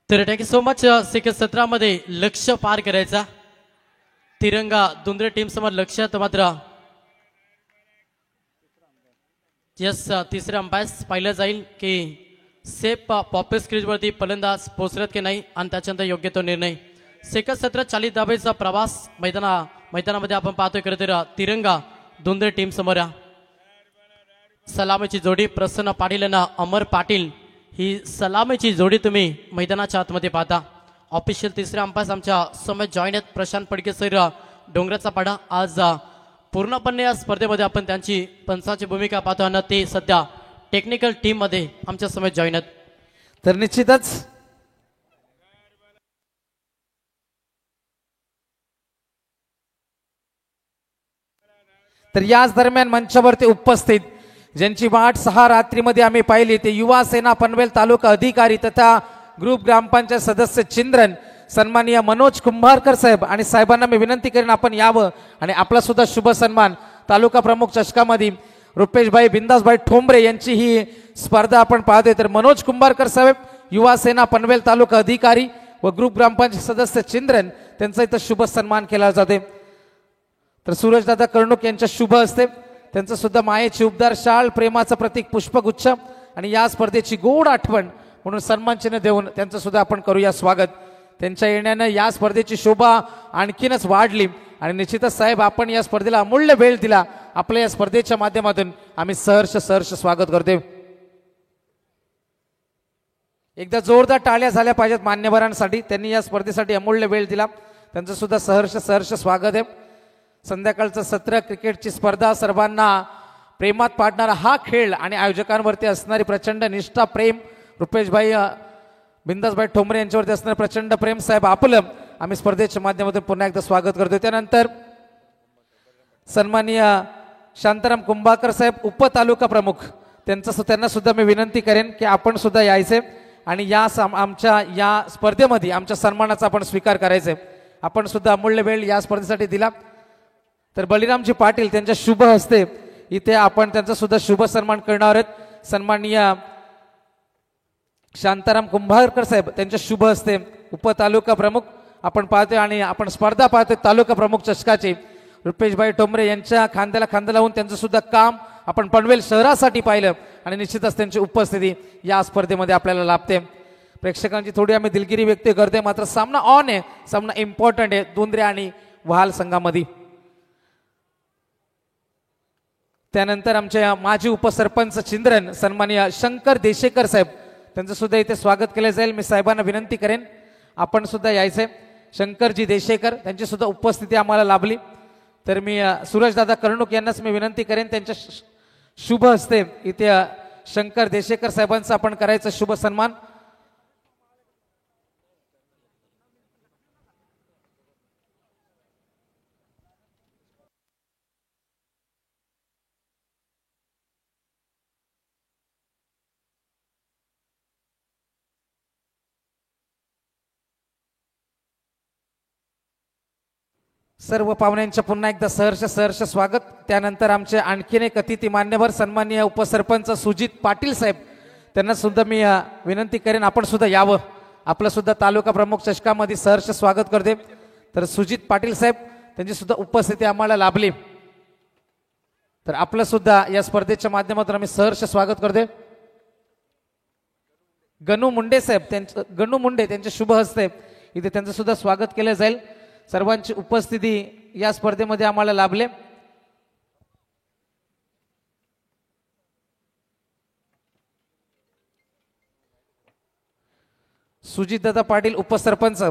तर थँक्यू सो मच. सेकंड सत्रामध्ये लक्ष पार करायचा तिरंगा दुंद्रे टीम समोर लक्षात मात्र यस तिसऱ्या अंपायर्स पाहिलं जाईल की सेफ पॉपेस क्रीजवरती फलंदाज पोचरत की नाही आणि त्याच्यानंतर योग्य तो निर्णय. सेकंड सत्र 40 धावेचा प्रवास मैदानामध्ये आपण पाहतोय. खरं तर तिरंगा दुंद्रे टीम समोर सलामीची जोडी प्रसन्न पाटील यांना अमर पाटील ही सलामीची जोडी तुम्ही मैदानाच्या आतमध्ये पाहता. ऑफिशियल तिसऱ्या अंपायर्स आमच्या समोर जॉईन आहेत प्रशांत पडके सर डोंगराचा पाडा. आज पूर्णपणे या स्पर्धेमध्ये आपण त्यांची पंचाची भूमिका पाहतो आणि ते सध्या टेक्निकल टीम मध्ये आमच्या समोर जॉईन आहेत. तर निश्चितच तर याच दरम्यान मंचावरती उपस्थित ज्यांची वाट 6 रात्रीमध्ये आम्ही पाहिली ते युवा सेना पनवेल तालुका अधिकारी तथा ग्रुप ग्रामपंचायत सदस्य चिंद्रन सन्माननीय मनोज कुंभारकर साहेब आणि साहेबांना मी विनंती करेन आपण यावं आणि आपला सुद्धा शुभ सन्मान तालुका प्रमुख चषकामध्ये रुपेशभाई बिंदासभाई ठोंबरे यांची ही स्पर्धा आपण पाहतोय. तर मनोज कुंभारकर साहेब युवा सेना पनवेल तालुका अधिकारी व ग्रुप ग्रामपंचायत सदस्य चिंद्रन त्यांचा इथं शुभ सन्मान केला जाते. तर सूरजदादा कर्णुक यांच्या शुभ हस्ते त्यांचं सुद्धा मायेची उबदार शाल प्रेमाचं प्रतीक पुष्पगुच्छ आणि या स्पर्धेची गोड आठवण म्हणून सन्मानचिन्ह देऊन त्यांचं सुद्धा आपण करूया स्वागत. त्यांच्या येण्यानं या स्पर्धेची शोभा आणखीनच वाढली आणि निश्चितच साहेब आपण या स्पर्धेला अमूल्य वेळ दिला. आपल्या या स्पर्धेच्या माध्यमातून आम्ही सहर्ष स्वागत करतोय. एकदा जोरदार टाळ्या झाल्या पाहिजेत मान्यवरांसाठी. त्यांनी या स्पर्धेसाठी अमूल्य वेळ दिला. त्यांचं सुद्धा सहर्ष स्वागत आहे. संध्याकाळचं सत्र क्रिकेटची स्पर्धा सर्वांना प्रेमात पाडणारा हा खेळ आणि आयोजकांवरती असणारी प्रचंड निष्ठा प्रेम रुपेशभाई बिंदासभाई ठोंबरे यांच्यावरती असणारे प्रचंड प्रेम साहेब आपलं आम्ही स्पर्धेच्या माध्यमातून पुन्हा एकदा स्वागत करतो. त्यानंतर सन्माननीय शांताराम कुंभाकर साहेब उपतालुका प्रमुख त्यांना सुद्धा मी विनंती करेन की आपण सुद्धा यायचे आणि आमच्या या स्पर्धेमध्ये आमच्या सन्मानाचा आपण स्वीकार करायचे. आपण सुद्धा अमूल्य वेळ या स्पर्धेसाठी दिला. तर बलिरामजी पाटील त्यांच्या शुभ हस्ते इथे आपण त्यांचा सुद्धा शुभ सन्मान करणार आहोत. सन्माननीय शांताराम कुंभारकर साहेब त्यांच्या शुभ हस्ते उपतालुका प्रमुख आपण पाहतोय आणि आपण स्पर्धा पाहतोय तालुका प्रमुख चषकाचे रुपेशभाई टोमरे यांच्या खांद्याला खांदा लावून त्यांचं सुद्धा काम आपण पनवेल शहरासाठी पाहिलं आणि निश्चितच त्यांची उपस्थिती या स्पर्धेमध्ये आपल्याला लाभते. प्रेक्षकांची थोडी आम्ही दिलगिरी व्यक्त करते, मात्र सामना ऑन आहे, सामना इम्पॉर्टंट आहे दुंद्रे आणि वहाल संघामध्ये. त्यानंतर आमच्या माजी उपसरपंच चिंद्रन सन्माननीय शंकर देशेकर साहेब त्यांचं सुद्धा इथे स्वागत केलं जाईल. मी साहेबांना विनंती करेन आपण सुद्धा यायचे. शंकरजी देशेकर त्यांची सुद्धा उपस्थिती आम्हाला लाभली. तर मी सूरजदादा कर्णुक यांनाच मी विनंती करेन त्यांच्या शुभ हस्ते इथे शंकर देशेकर साहेबांचा आपण करायचं शुभ सन्मान. सर्व पाहुण्यांच्या पुन्हा एकदा सहर्ष स्वागत. त्यानंतर आमचे आणखीन एक अतिथी मान्यवर सन्माननीय उपसरपंच सुजित पाटील साहेब त्यांना सुद्धा मी विनंती करेन आपण सुद्धा यावं. आपलं सुद्धा तालुका प्रमुख चषकामध्ये सहर्ष स्वागत करते. तर सुजित पाटील साहेब त्यांची सुद्धा उपस्थिती आम्हाला लाभली. तर आपलं सुद्धा या स्पर्धेच्या माध्यमातून आम्ही सहर्ष स्वागत करते. गणू मुंडे साहेब त्यांच्या शुभ हस्ते इथे त्यांचं सुद्धा स्वागत केलं जाईल. सर्वांची उपस्थिती या स्पर्धेमध्ये आम्हाला लाभले. सुजितदादा पाटील उपसरपंच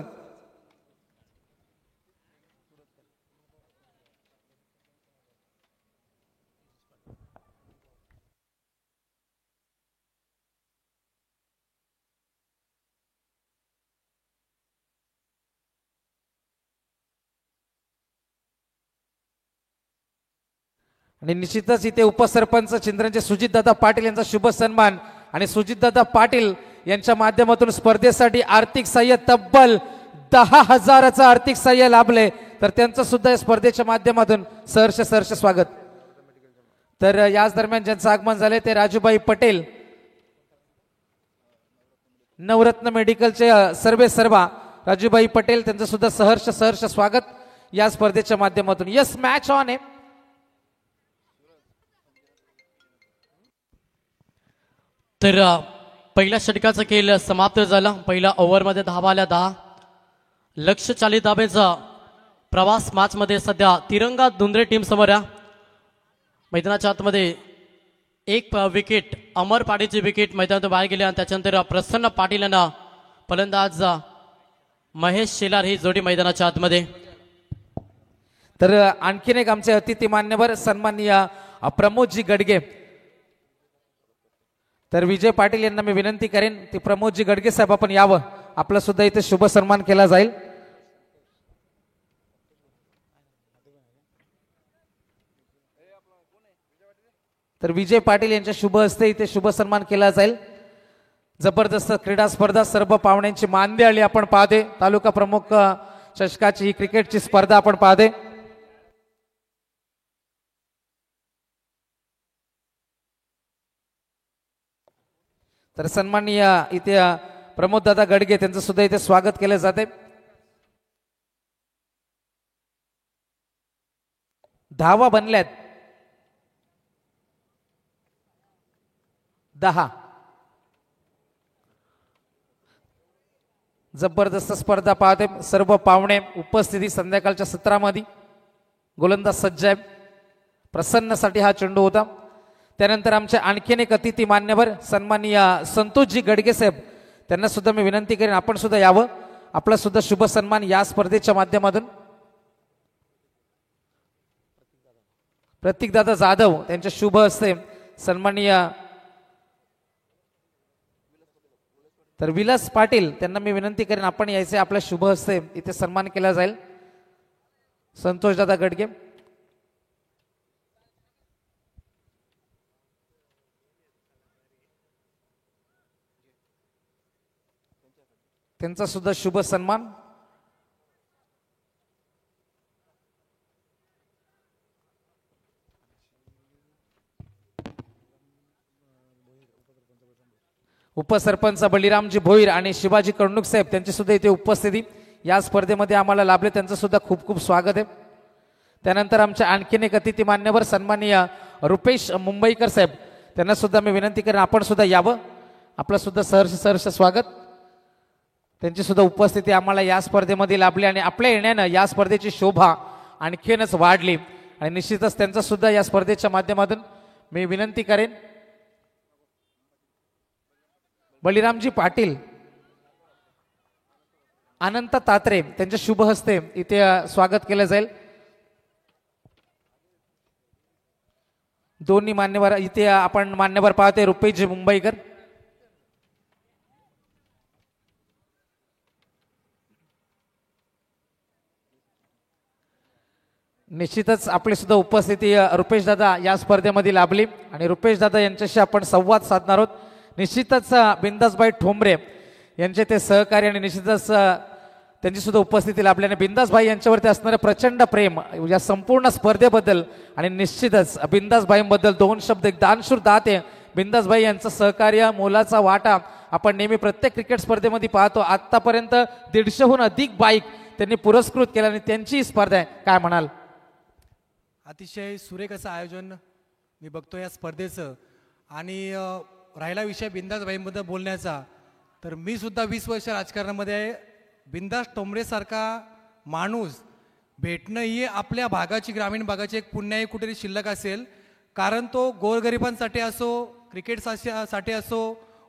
आणि निश्चितच इथे उपसरपंच चिंद्रनचे सुजितदादा पाटील यांचा शुभ सन्मान आणि सुजितदादा पाटील यांच्या माध्यमातून स्पर्धेसाठी आर्थिक सहाय्य तब्बल 10,000चं आर्थिक सहाय्य लाभले. तर त्यांचं सुद्धा या स्पर्धेच्या माध्यमातून सहर्ष स्वागत. तर याच दरम्यान ज्यांचं आगमन झाले ते राजूभाई पटेल नवरत्न मेडिकलचे सर्वा राजूभाई पटेल त्यांचं सुद्धा सहर्ष स्वागत या स्पर्धेच्या माध्यमातून. यस मॅच ऑन आहे. तर पहिल्या षटकाचा खेळ समाप्त झाला. पहिल्या ओव्हरमध्ये धावा आल्या 10. लक्ष चालित धाबेचा प्रवास मॅचमध्ये सध्या तिरंगा दुंद्रे टीम समोर आहे. मैदानाच्या आतमध्ये एक विकेट अमर पाटीलची विकेट मैदानातून बाहेर गेली आणि त्याच्यानंतर प्रसन्न पाटील यांना फलंदाज महेश शेलार ही जोडी मैदानाच्या आतमध्ये. तर आणखीन एक आमचे अतिथी मान्यवर सन्माननीय प्रमोदजी गडगे. तर विजय पाटील यांना मी विनंती करेन की प्रमोदजी गडगे साहेब आपण यावं. आपला सुद्धा इथे शुभ सन्मान केला जाईल. तर विजय पाटील यांच्या शुभ हस्ते इथे शुभ सन्मान केला जाईल. जबरदस्त क्रीडा स्पर्धा सर्व पाहुण्यांची मानदी आली आपण पाहते. तालुका प्रमुख चषकाची ही क्रिकेटची स्पर्धा आपण पाहते. तर सन्माननीय इथे प्रमोद दादा गडगे त्यांचं सुद्धा इथे स्वागत केलं जाते. धावा बनल्यात 10. जबरदस्त स्पर्धा पाहते. सर्व पाहुणे उपस्थिती संध्याकाळच्या सत्रामध्ये. गोलंदाज सज्ज आहे. प्रसन्नसाठी हा चेंडू होता. त्यानंतर आमचे आणखीन एक अतिथी मान्यवर सन्माननीय संतोषजी गडगे साहेब त्यांना सुद्धा मी विनंती करेन आपण सुद्धा यावं. आपला सुद्धा शुभ सन्मान या स्पर्धेच्या माध्यमातून. प्रतीकदादा जाधव त्यांच्या शुभ हस्ते सन्माननीय तर विलास पाटील त्यांना मी विनंती करेन आपण यायचे. आपल्या शुभ हस्ते इथे सन्मान केला जाईल. संतोषदादा गडगे. त्यांचा सुद्धा शुभ सन्मान. उपसरपंच बलिरामजी भोईर आणि शिवाजी कर्णुक साहेब त्यांची सुद्धा इथे उपस्थिती या स्पर्धेमध्ये आम्हाला लाभले, त्यांचं सुद्धा खूप खूप स्वागत आहे. त्यानंतर आमचे आणखीन एक अतिथी मान्यवर सन्माननीय रुपेश मुंबईकर साहेब, त्यांना सुद्धा मी विनंती करेन आपण सुद्धा यावं. आपलं सुद्धा सहर्ष स्वागत. त्यांची सुद्धा उपस्थिती आम्हाला या स्पर्धेमध्ये लाभली आणि आपल्या येण्यानं या स्पर्धेची शोभा आणखीनच वाढली आणि निश्चितच त्यांचा सुद्धा या स्पर्धेच्या माध्यमातून मी विनंती करेन. बलिरामजी पाटील, अनंत तात्रे त्यांच्या शुभ हस्ते इथे स्वागत केलं जाईल. दोन्ही मान्यवर इथे आपण मान्यवर पाहते रुपेश मुंबईकर. निश्चितच आपली सुद्धा उपस्थिती रुपेश दादा या स्पर्धेमध्ये लाभली आणि रुपेश दादा यांच्याशी आपण संवाद साधणार आहोत. निश्चितच बिंदासभाई ठोंबरे यांचे ते सहकारी आणि निश्चितच त्यांची सुद्धा उपस्थिती लाभल्याने बिंदासभाई यांच्यावरती असणारं प्रचंड प्रेम या संपूर्ण स्पर्धेबद्दल आणि निश्चितच बिंदासभाईंबद्दल दोन शब्द. एक दानशूर दाते बिंदासभाई यांचं सहकार्य, मोलाचा वाटा आपण नेहमी प्रत्येक क्रिकेट स्पर्धेमध्ये पाहतो. आतापर्यंत 150हून अधिक बाईक त्यांनी पुरस्कृत केल्या आणि त्यांची स्पर्धा आहे. काय म्हणाल? अतिशय सुरेख असं आयोजन मी बघतो या स्पर्धेचं. आणि राहिला विषय बिंदासभाईंबद्दल बोलण्याचा, तर मी सुद्धा 20 वर्ष राजकारणामध्ये आहे. बिंदास टोंबरेसारखा माणूस भेटणं ही आपल्या भागाची, ग्रामीण भागाची एक पुण्याई कुठेतरी शिल्लक असेल. कारण तो गोरगरिबांसाठी असो, क्रिकेटसाठी असो,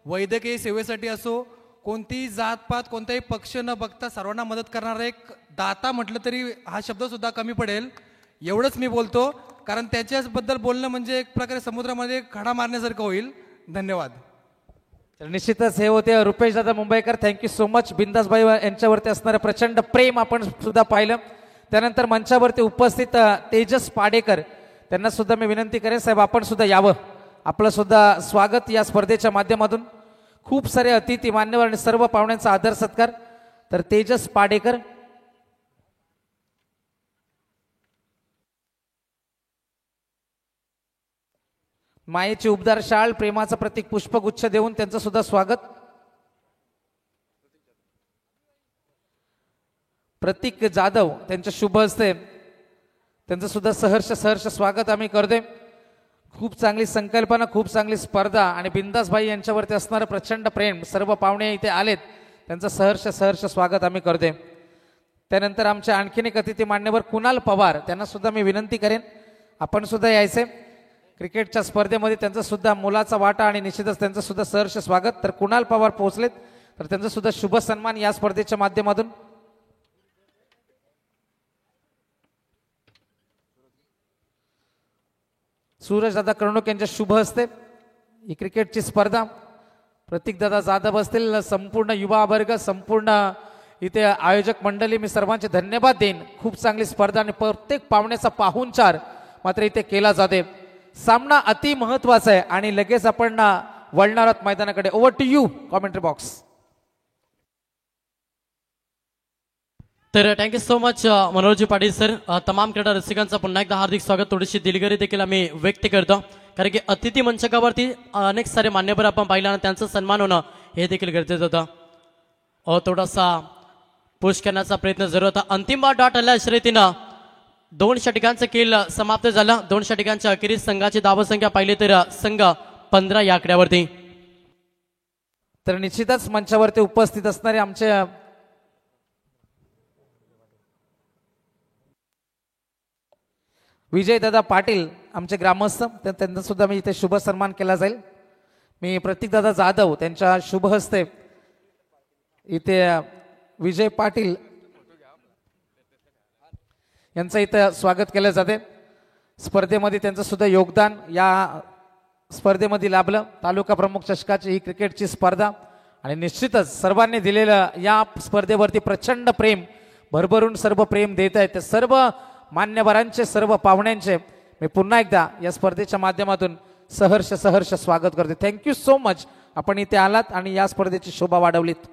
वैद्यकीय सेवेसाठी असो, कोणतीही जातपात कोणताही पक्ष न बघता सर्वांना मदत करणारा एक दाता म्हटलं तरी हा शब्दसुद्धा कमी पडेल. एवढंच मी बोलतो, कारण त्याच्याबद्दल बोलणं म्हणजे एक प्रकारे समुद्रामध्ये खडा मारण्यासारखं होईल. धन्यवाद. तर निश्चितच हे होते Rupesh dada Mumbaikar. Thank you so much. बिंदासभाई यांच्यावरती असणारं प्रचंड प्रेम आपण सुद्धा पाहिलं. त्यानंतर मंचावरती उपस्थित तेजस पाडेकर, त्यांना सुद्धा मी विनंती करेन साहेब आपण सुद्धा यावं. आपलं सुद्धा स्वागत या स्पर्धेच्या माध्यमातून. खूप सारे अतिथी मान्यवर आणि सर्व पाहुण्यांचा आदर सत्कार. तर तेजस पाडेकर, मायेची उबदार शाळ, प्रेमाचं प्रतीक पुष्पगुच्छ देऊन त्यांचं सुद्धा स्वागत. प्रतीक जाधव त्यांच्या शुभ हस्ते त्यांचं सुद्धा सहर्ष स्वागत आम्ही करतोय. खूप चांगली संकल्पना, खूप चांगली स्पर्धा आणि बिंदासभाई यांच्यावरती असणारं प्रचंड प्रेम. सर्व पाहुणे इथे आलेत, त्यांचं सहर्ष स्वागत आम्ही करतोय. त्यानंतर आमचे आणखीन एक अतिथी मान्यवर कुणाल पवार, त्यांना सुद्धा मी विनंती करेन आपण सुद्धा यायचे. क्रिकेटच्या स्पर्धेमध्ये त्यांचा सुद्धा मोलाचा वाटा आणि निश्चितच त्यांचं सुद्धा सहर्ष स्वागत. तर कुणाल पवार पोहोचलेत, तर त्यांचा सुद्धा शुभ सन्मान या स्पर्धेच्या माध्यमातून. सूरज दादा कर्णुक यांच्या शुभ हस्ते ही क्रिकेटची स्पर्धा. प्रतीक दादा जाधव असतील, संपूर्ण युवा वर्ग, संपूर्ण इथे आयोजक मंडळी, मी सर्वांचे धन्यवाद देईन. खूप चांगली स्पर्धा आणि प्रत्येक पाहुण्याचा पाहुणचार मात्र इथे केला जाते. सामना अति महत्वाचा आहे आणि लगेच आपण वळणार आहोत मैदानाकडे. Over to you commentary box. तर thank you so much Manoharji Patil sir. तमाम क्रीडा रसिकांचं पुन्हा एकदा हार्दिक स्वागत. थोडीशी दिलगिरी देखील आम्ही व्यक्त करतो, कारण की अतिथी मंचकावरती अनेक सारे मान्यवर आपण पाहिलं आणि त्यांचा सन्मान होणं हे देखील गरजेचं होतं. थोडासा पुश करण्याचा प्रयत्न जरूर होता. अंतिम डॉट आल्या शर्यतीनं 2 षटकांचं खेळ समाप्त झाला. 2 षटकांच्या अखेरीस संघाची धावसंख्या पाहिली तर संघ 15 या आकड्यावरती. तर निश्चितच मंचावरती उपस्थित असणारे आमचे विजयदादा पाटील आमचे ग्रामस्थ, त्यांचा सुद्धा मी इथे शुभ सन्मान केला जाईल. मी प्रतीकदादा जाधव त्यांच्या शुभ हस्ते इथे विजय पाटील यांचं इथं स्वागत केलं जाते. स्पर्धेमध्ये त्यांचं सुद्धा योगदान या स्पर्धेमध्ये लाभलं. तालुका प्रमुख चषकाची ही क्रिकेटची स्पर्धा आणि निश्चितच सर्वांनी दिलेलं या स्पर्धेवरती प्रचंड प्रेम, भरभरून सर्व प्रेम देत आहेत. ते सर्व मान्यवरांचे, सर्व पाहुण्यांचे मी पुन्हा एकदा या स्पर्धेच्या माध्यमातून सहर्ष स्वागत करते. Thank you so much. आपण इथे आलात आणि या स्पर्धेची शोभा वाढवलीत.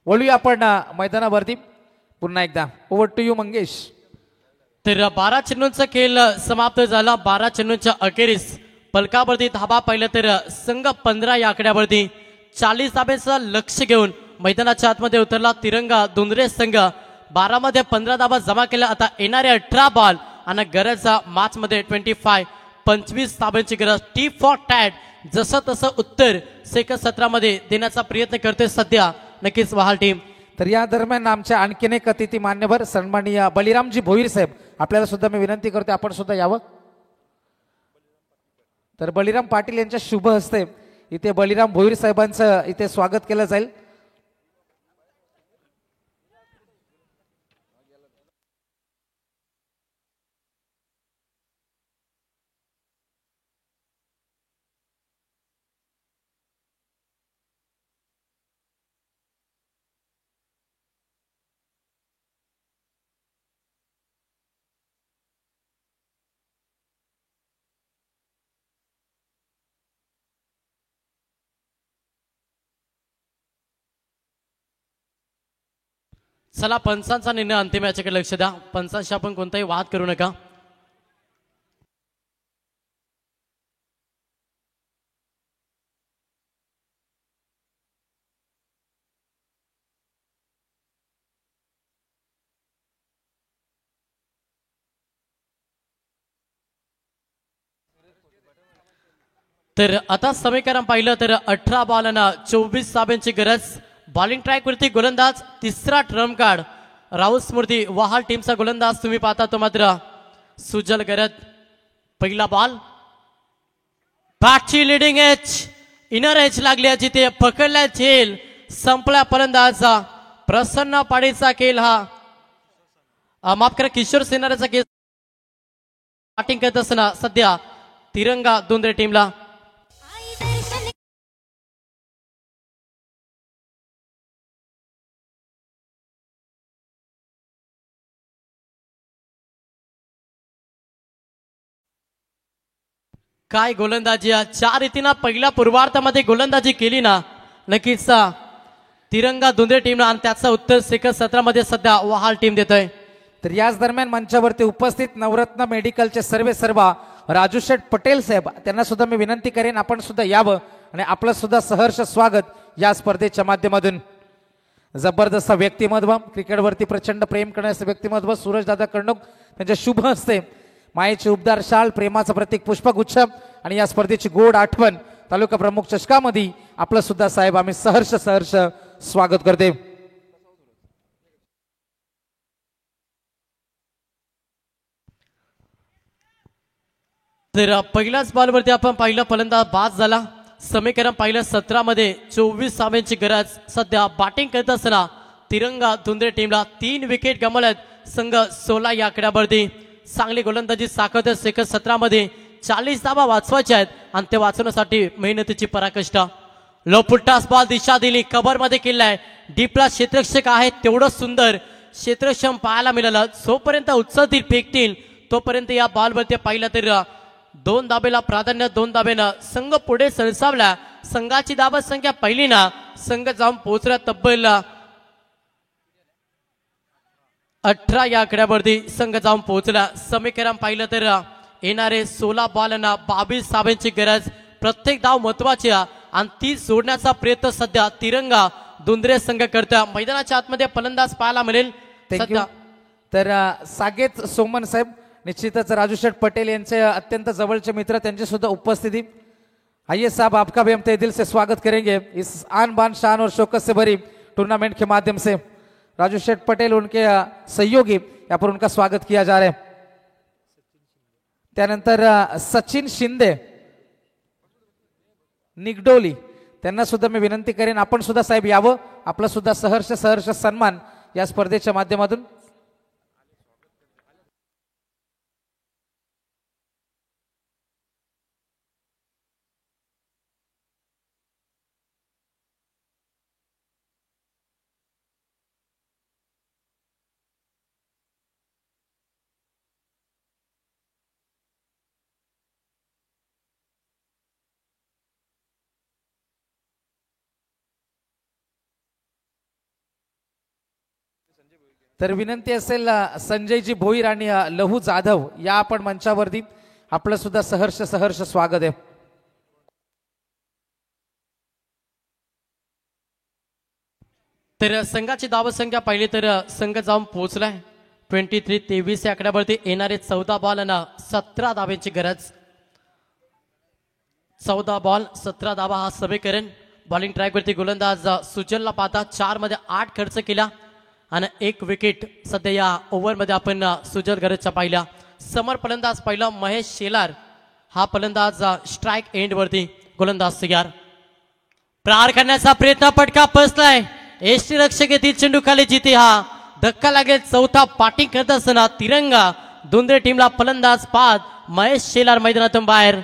वळूया आपण मैदानावरती पुन्हा एकदा. Over to you Mangesh. तर 12 चेंडूंचा खेळ समाप्त झाला. 12 चेंडूंच्या अखेरीस पलकावरती धाबा पाहिलं तर संघ 15 या आकड्यावरती 40 धाब्याचं लक्ष घेऊन मैदानाच्या आतमध्ये उतरला. तिरंगा दुंदरे संघ 12 मध्ये 15 धाबा जमा केल्या. आता येणारे 18 बॉल आणि गरजचा मॅच मध्ये 25 धाब्यांची गरज. टी फॉर टॅट जसं तसं उत्तर सेकंड 17 मध्ये देण्याचा प्रयत्न करते सध्या नक्कीच वहाल टीम. तर या दरम्यान आमच्या आणखीन एक अतिथी मान्यवर सन्माननीय बलिरामजी भोईर साहेब आपल्याला सुद्धा मी विनंती करते आपण सुद्धा यावं. तर बलिराम पाटील यांच्या शुभ हस्ते इथे बलिराम भोईर साहेबांचं इथे स्वागत केलं जाईल. चला पंचांचा निर्णय अंतिम याच्याकडे लक्ष द्या. पंचांशी आपण कोणताही वाद करू नका. तर आता समीकरण पाहिलं तर 18 बॉल आणि 24 धाब्यांची गरज. बॉलिंग ट्रॅक वरती गोलंदाज तिसरा ट्रम्प कार्ड राहुल स्मृती वहाल टीमचा गोलंदाज तुम्ही पाहता तो मात्र सुजल गरज. पहिला बॉल बॅटची लिडिंग एज इनर एज लागली जिथे पकडल्या झेल संपला फलंदाजा. प्रसन्न पाडीचा खेळ हा माफ करा किशोर सेनाऱ्याचा खेळ बॅटिंग करत असताना सध्या तिरंगा दोंदरे टीमला. काय गोलंदाजी ज्या रीतीनं पहिल्या पूर्वार्धामध्ये गोलंदाजी केली ना नक्कीच तिरंगा दुंदरे टीम आणि त्याचं उत्तर सेकंड 17 मध्ये सध्या वहाल टीम देतोय. तर याच दरम्यान मंचावरती उपस्थित नवरत्न मेडिकलचे सर्व राजू शेठ पटेल साहेब त्यांना सुद्धा मी विनंती करेन आपण सुद्धा यावं आणि आपलं सुद्धा सहर्ष स्वागत या स्पर्धेच्या माध्यमातून. जबरदस्त व्यक्तिमत्व क्रिकेटवरती प्रचंड प्रेम करण्याचं व्यक्तिमत्व सूरज दादा कर्णक त्यांच्या शुभ हस्ते मायेची उबदार शाल प्रेमाचं प्रतीक पुष्पगुच्छ आणि या स्पर्धेची गोड आठवण तालुका प्रमुख चषकामध्ये आपलं सुद्धा साहेब आम्ही सहर्ष स्वागत करते. तर पहिल्याच बॉलवरती आपण पाहिलं फलंदाज बाद झाला. समीकरण पाहिलं 17 मध्ये 24 धाब्यांची गरज. सध्या बॅटिंग करत असताना तिरंगा दुंदरे टीमला 3 विकेट गमावल्यात. संघ 16 या आकड्यावरती. चांगली गोलंदाजी साखर सेकंड 17 मध्ये 40 धाबा वाचवायच्या आहेत आणि ते वाचवण्यासाठी मेहनतीची पराकष्ट. लोपुट्टास बॉल दिशा दिली कव्हर मध्ये केलाय. डीपला क्षेत्ररक्षक आहे तेवढं सुंदर क्षेत्रक्षम पाहायला मिळालं. जोपर्यंत उचलतील फेकतील तोपर्यंत या बॉलवरती पाहिलं तर 2 धाब्याला प्राधान्य. 2 धाब्यानं संघ पुढे सरसावला. संघाची धाबा संख्या पहिली ना संघ जाऊन पोहोचला तब्बल 18 या आकड्यावरती संघ जाऊन पोहोचला. समीकरण पाहिलं तर येणारे 16 बॉल आणि 22 धाब्यांची गरज. प्रत्येक धाव महत्वाची आणि ती सोडण्याचा प्रयत्न सध्या तिरंगा दुंदरे संघ करता. मैदानाच्या आतमध्ये फलंदाज पाहायला मिळेल सध्या. तर सागेत सोमन साहेब निश्चितच राजू शेठ पटेल यांचे अत्यंत जवळचे मित्र त्यांची सुद्धा उपस्थिति. आइए साहब आपका भी हम तहे दिल से स्वागत करेंगे इस आन बान शान और शौकत से भरी टूर्नामेंट के माध्यम से. राजू शेठ पटेल उनके सहयोगी यहाँ पर उनका स्वागत किया जा रहा है. त्यानंतर सचिन शिंदे निगडोली त्यांना सुद्धा मी विनंती करेन आपण सुद्धा साहेब यावं. आपलं सुद्धा सहर्ष सन्मान या स्पर्धेच्या माध्यमातून. तर विनंती असेल संजयजी भोईर आणि लहू जाधव या आपण मंचावरती आपलं सुद्धा सहर्ष स्वागत आहे. तर संघाची धावसंख्या पाहिली तर संघ जाऊन पोहोचलाय 23-23 या आकड्यावरती. येणारे 14 बॉल आणि 17 धाब्यांची गरज. 14 बॉल 17 धाबा हा समीकरण. बॉलिंग ट्रॅकवरती गोलंदाज सुजलला पाहता 4 मध्ये 8 खर्च केला आणि 1 विकेट सध्या या ओव्हरमध्ये आपण सुजल गरजच्या पाहिल्या. समोर फलंदाज पहिला महेश शेलार हा फलंदाज स्ट्राईक एंड वरती. गोलंदाज तयार. प्रहार करण्याचा प्रयत्न पटका फसलाय. एष्टी रक्षक येथील चेंडू खाली जिथे हा धक्का लागेल. चौथा पाटिंग करत असताना तिरंगा दुंद्रे टीमला फलंदाज पाद महेश शेलार मैदानातून बाहेर.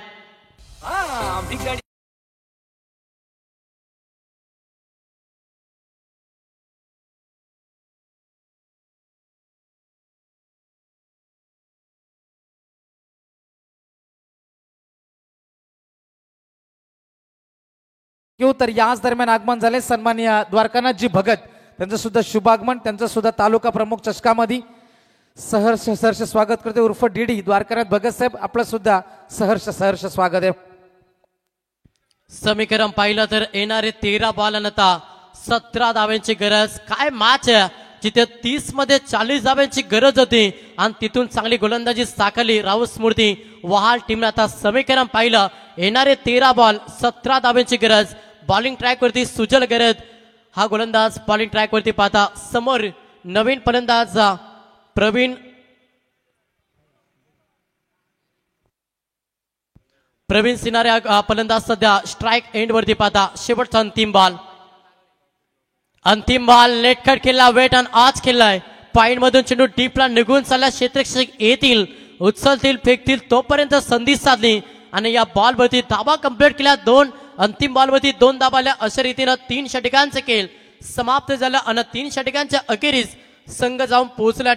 तर याच दरम्यान आगमन झाले सन्माननीय द्वारकानाथजी भगत. त्यांचं सुद्धा शुभागमन. त्यांचं सुद्धा तालुका प्रमुख चषकामध्ये सहर्ष स्वागत करते. उर्फ डीडी द्वारकानाथ भगत साहेब आपलं सुद्धा सहर्ष स्वागत आहे. समीकरण पाहिलं तर येणारे 13 बॉल नता 17 धाब्यांची गरज. काय मॅच आहे जिथे 30 मध्ये 40 धाब्यांची गरज होती आणि तिथून चांगली गोलंदाजी साकारली राऊत स्मृती वहाल टीमने. आता समीकरण पाहिलं येणारे 13 बॉल 17 धाब्यांची गरज. बॉलिंग ट्रॅक वरती सुजल गरज हा गोलंदाज बॉलिंग ट्रॅक वरती पाहता. समोर नवीन फलंदाज प्रवीण सिनारे हा फलंदाज सध्या स्ट्राईक एंड वरती पाहता. शेवटचा अंतिम बॉल नेटकट केला. वेट आणि आज केलाय. पॉइंट मधून चेंडू डीपला निघून चालला. क्षेत्ररक्षक येतील उचलतील फेकतील तोपर्यंत संधी साधली आणि या बॉल वरती धाबा कंप्लीट केल्या. अंतिम बॉल वरती 2 धाबा आल्या. अशा रीतीनं 3 षटकांचे खेळ समाप्त झाला आणि 3 षटकांच्या अखेरीस संघ जाऊन पोहोचला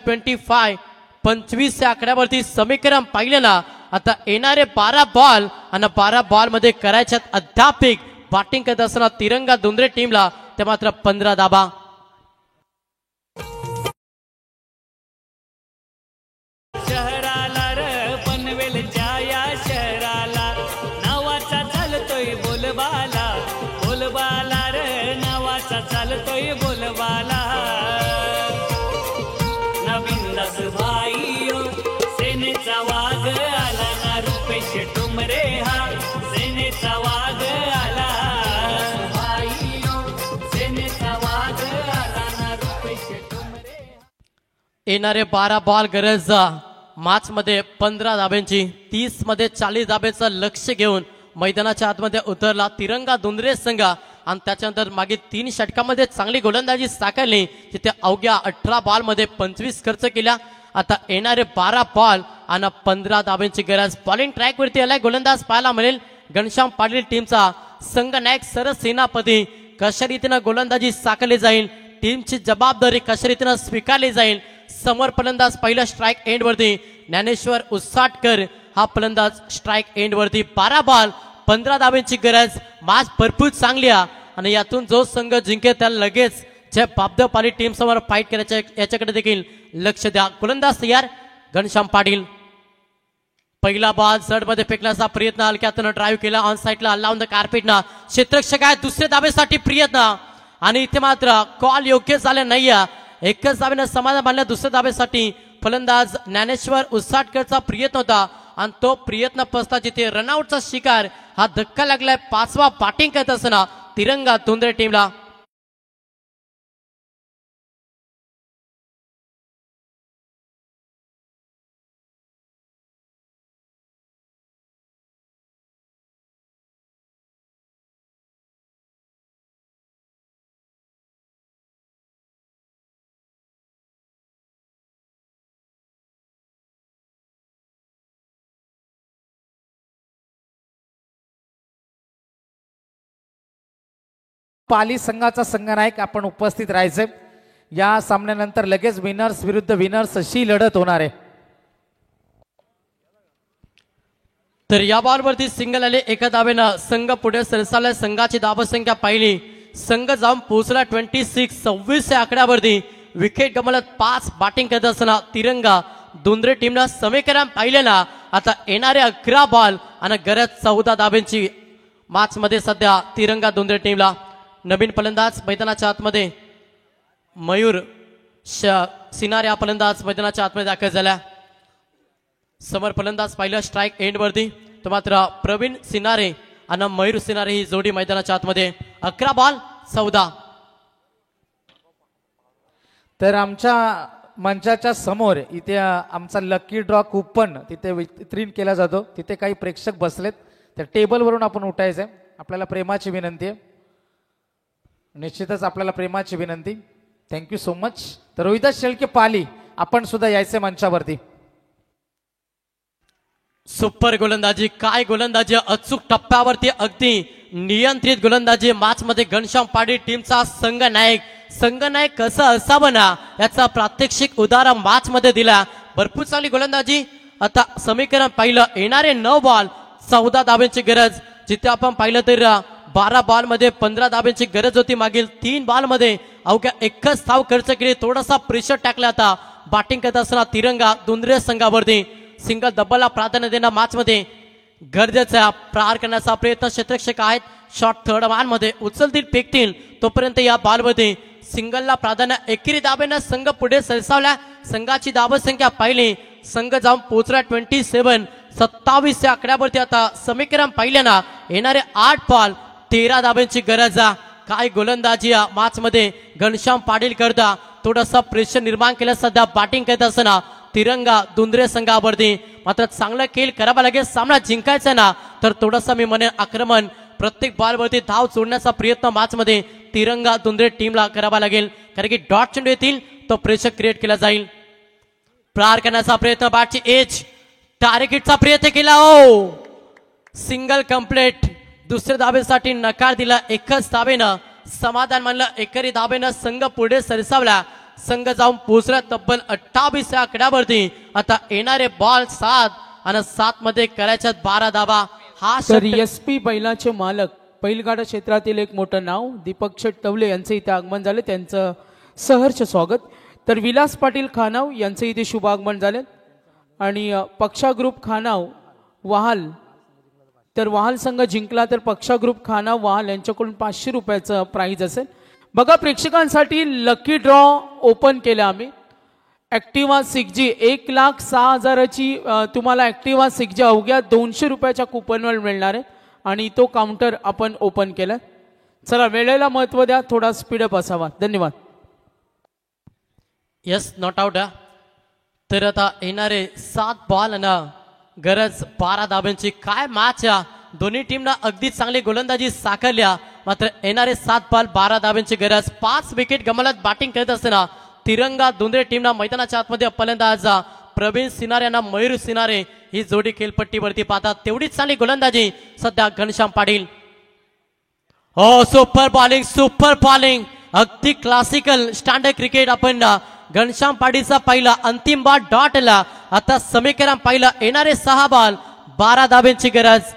25 या आकड्यावरती. समीकरण पाहिलं ना आता येणारे 12 बॉल आणि 12 बॉल मध्ये करायच्यात अध्यापिक बॅटिंग करत असताना तिरंगा दुंद्रे टीमला ते मात्र 15 धाबा. शहराला र पनवेलच्या या शहराला नावाचा चालतोय बोलबाला. बोलबाला र नावाचा चालतोय बोलबाला. नवीन दास भाई सेनेचा वाघ आला ना. रुपेश टुमरे हा सेनेचा वाघ आला. भाई सेनेचा वाघ आला ना. रुपेश टुमरे. येणारे 12 बॉल गरज. मॅच मध्ये 15 धाब्यांची. 30 मध्ये 40 धाब्याचं लक्ष घेऊन मैदानाच्या आतमध्ये उतरला तिरंगा दुंद्रे संघ आणि त्याच्यानंतर मागे 3 षटकामध्ये चांगली गोलंदाजी साकारली जिथे अवघ्या 18 बॉल मध्ये 25 खर्च केला. आता येणारे 12 बॉल आणि 15 धाब्यांची गरज. बॉलिंग ट्रॅक वरती आलाय गोलंदाज पाहायला मिळेल घनश्याम पाटील टीमचा संघ नायक सरसेनापती. कशा रीतीनं गोलंदाजी साकारली जाईल टीमची जबाबदारी कशा रीतीनं स्वीकारली जाईल. समोर फलंदाज पहिला स्ट्राईक एंड वरती ज्ञानेश्वर उसाटकर हा फलंदाज स्ट्राईक एंड वरती. 12 बॉल 15 धाब्यांची गरज. मॅच भरपूर चांगली आहे आणि यातून जो संघ जिंकेल त्याला लगेच जे बाबदेवपाली टीम समोर फाईट करायच्या याच्याकडे देखील लक्ष द्या. गोलंदाज तयार घनश्याम पाटील. पहिला बॉल जड मध्ये फेकण्याचा प्रयत्न हलक्यातून ड्राईव्ह केला. ऑन साईडला हल्ला ऑन द कार्पेटना. क्षेत्ररक्षक आहे दुसऱ्या धाब्यासाठी प्रयत्न आणि इथे मात्र कॉल योग्य झाले नाहीये. एकच धाब्यानं समाधान बांधल्या. दुसऱ्या धाब्यासाठी फलंदाज ज्ञानेश्वर उसाटकरचा प्रयत्न होता आणि तो प्रयत्न फसला जिथे रनआउटचा शिकार हा धक्का लागलाय. 5वा बॅटिंग करत असताना तिरंगा दुंद्रे टीमला. पाली संघाचा संघनायक आपण उपस्थित राहायचे. या सामन्यानंतर लगेच विनर्स विरुद्ध विनर्स अशी लढत होणार आहे. तर या बॉलवरती सिंगल आले. एका धावेनं संघ पुढे सरसावला. संघाची धावसंख्या पाहिली संघ जाऊन पोहोचला 26 या आकड्यावरती विकेट गमावत 5 बॅटिंग करत असताना तिरंगा दुंद्रे टीमनं समीकरण पाहिलेला. आता येणारे 11 बॉल आणि गरज 14 धाब्यांची मॅच मध्ये सध्या तिरंगा दुंद्रे टीमला. नवीन फलंदाज मैदानाच्या आतमध्ये मयूर सिनारे हा फलंदाज मैदानाच्या आतमध्ये दाखल झाला. समोर फलंदाज पाहिलं स्ट्राईक एंड वरती, तो मात्र प्रवीण सिनारे आणि मयूर सिनारे ही जोडी मैदानाच्या आतमध्ये. 11 बॉल 14. तर आमच्या मंचाच्या समोर इथे आमचा लकी ड्रॉ कुपन तिथे वितरित केला जातो. तिथे काही प्रेक्षक बसलेत, त्या टेबलवरून आपण उठायचंय. आपल्याला प्रेमाची विनंती आहे, निश्चितच आपल्याला प्रेमाची विनंती. Thank you so much. तर रोहिदास शेळके पाली आपण सुद्धा यायचे मंचावरती. सुपर गोलंदाजी, काय गोलंदाजी, अचूक टप्प्यावरती अगदी नियंत्रित गोलंदाजी. मॅच मध्ये घनश्याम पाटील टीमचा संघनायक कसं असावं ना याचा प्रात्यक्षिक उदाहरण मॅच मध्ये दिला. भरपूर चांगली गोलंदाजी. आता समीकरण पाहिलं, येणारे 9 बॉल 14 धाब्यांची गरज. जिथे आपण पाहिलं तर 12 बॉल मध्ये 15 धाब्यांची गरज होती. मागील 3 बॉल मध्ये अवघ्या एकच धाव खर्च केली. थोडासा प्रेशर टाकला. आता बॅटिंग करत असताना तिरंगा दुंद्रे संघावरती सिंगल डबलला प्राधान्य देणं मॅच मध्ये गरजेचा. प्रहार करण्याचा प्रयत्न क्षेत्ररक्षक आहेत. शॉट थर्ड मान मध्ये उचलतील फेकतील तोपर्यंत या बॉलमध्ये सिंगलला प्राधान्य. एकेरी दाब्यानं संघ पुढे सरसावला. संघाची धावसंख्या पाहिली, संघ जाऊन पोहोचला 27. 27 या आकड्यावरती आता समीकरण पाहिलं ना, येणारे 8 बॉल 13 धाब्यांची गरज. काय गोलंदाजी या मॅच मध्ये घनश्याम पाटील करता. थोडासा प्रेशर निर्माण केलं सध्या बॅटिंग करत असताना तिरंगा दुंद्रे संघावरती. मात्र चांगला खेळ करावा लागेल, सामना जिंकायचा ना. तर थोडासा मी म्हणेन आक्रमण, प्रत्येक बॉलवरती धाव सोडण्याचा प्रयत्न मॅच मध्ये तिरंगा दुंद्रे टीमला करावा लागेल. कारण की डॉट चेंडू येतील तो प्रेशर क्रिएट केला जाईल. प्रहार करण्याचा प्रयत्न, बॅटची एज, टार्गेटचा प्रयत्न केला. ओ सिंगल कंप्लीट. दुसऱ्या धाबेसाठी नकार दिला. एकच धाबेनं समाधान मानलं. एकेरी धाबेनं संघ पुढे सरसावला. संघ जाऊन पोहोचला तब्बल 28 या आकड्यावरती. आता येणारे बॉल 7 आणि 7 मध्ये करायच्यात 12 धाबा. हा तर SP बैलाचे मालक, बैलगाडा क्षेत्रातील एक मोठं नाव दीपक शेट्टवले यांचे इथे आगमन झाले. त्यांचं सहर्ष स्वागत. तर विलास पाटील खानाव यांचे इथे शुभ आगमन झाले. आणि पक्षा ग्रुप खानाव वहाल, तर वहाल संघ जिंकला तर पक्षा ग्रुप खानाव वहाल यांच्याकडून 500 रुपयाचं प्राइज असेल. बघा प्रेक्षकांसाठी लकी ड्रॉ ओपन केला आम्ही. ॲक्टिवा 6G 1,06,000ची तुम्हाला ॲक्टिवा 6G अवघ्या 200 रुपयाच्या कुपनवर मिळणार आहे. आणि तो काउंटर आपण ओपन केला. चला वेळेला महत्व द्या, थोडा स्पीडअप असावा. धन्यवाद. Yes, not out. तर आता येणारे 7 बॉल आणि गरज 12 धाब्यांची. काय मॅच या दोन्ही टीमना अगदी चांगली गोलंदाजी साकारल्या. मात्र येणारे 7 बॉल 12 धाब्यांची गरज. 5 विकेट गमावत बॅटिंग करत असताना तिरंगा दुंद्रे टीमना मैदानाच्या आतमध्ये फलंदाज प्रवीण सिनारे यांना मयूर सिनारे ही जोडी खेळपट्टीवरती पाहतात. तेवढीच चांगली गोलंदाजी सध्या घनश्याम पाटील. हो सुपर बॉलिंग, अगदी क्लासिकल स्टँडर्ड क्रिकेट. आपण घनश्याम पाटीलचा पहिला अंतिम बॉल डॉटला. आता समीकरण पाहिलं, येणारे 6 बॉल 12 धाब्यांची गरज.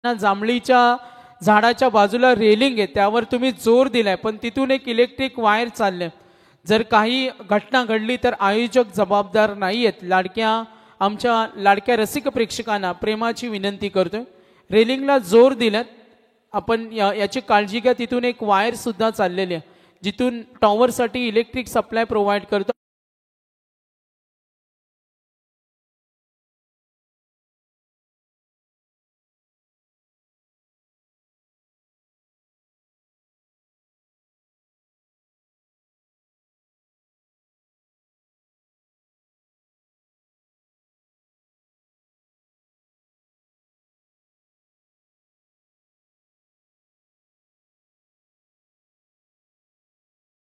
जांभळीच्या झाडाच्या बाजूला रेलिंग आहे, त्यावर तुम्ही जोर दिलाय, पण तिथून एक इलेक्ट्रिक वायर चालले. जर काही घटना घडली तर आयोजक जबाबदार नाही आहेत. आमच्या लाडक्या रसिक प्रेक्षकांना प्रेमाची विनंती करतोय, रेलिंगला जोर दिल्यात आपण याची काळजी घ्या. तिथून एक वायर सुद्धा चाललेली आहे. जिथून टॉवरसाठी इलेक्ट्रिक सप्लाय प्रोव्हाइड करतो.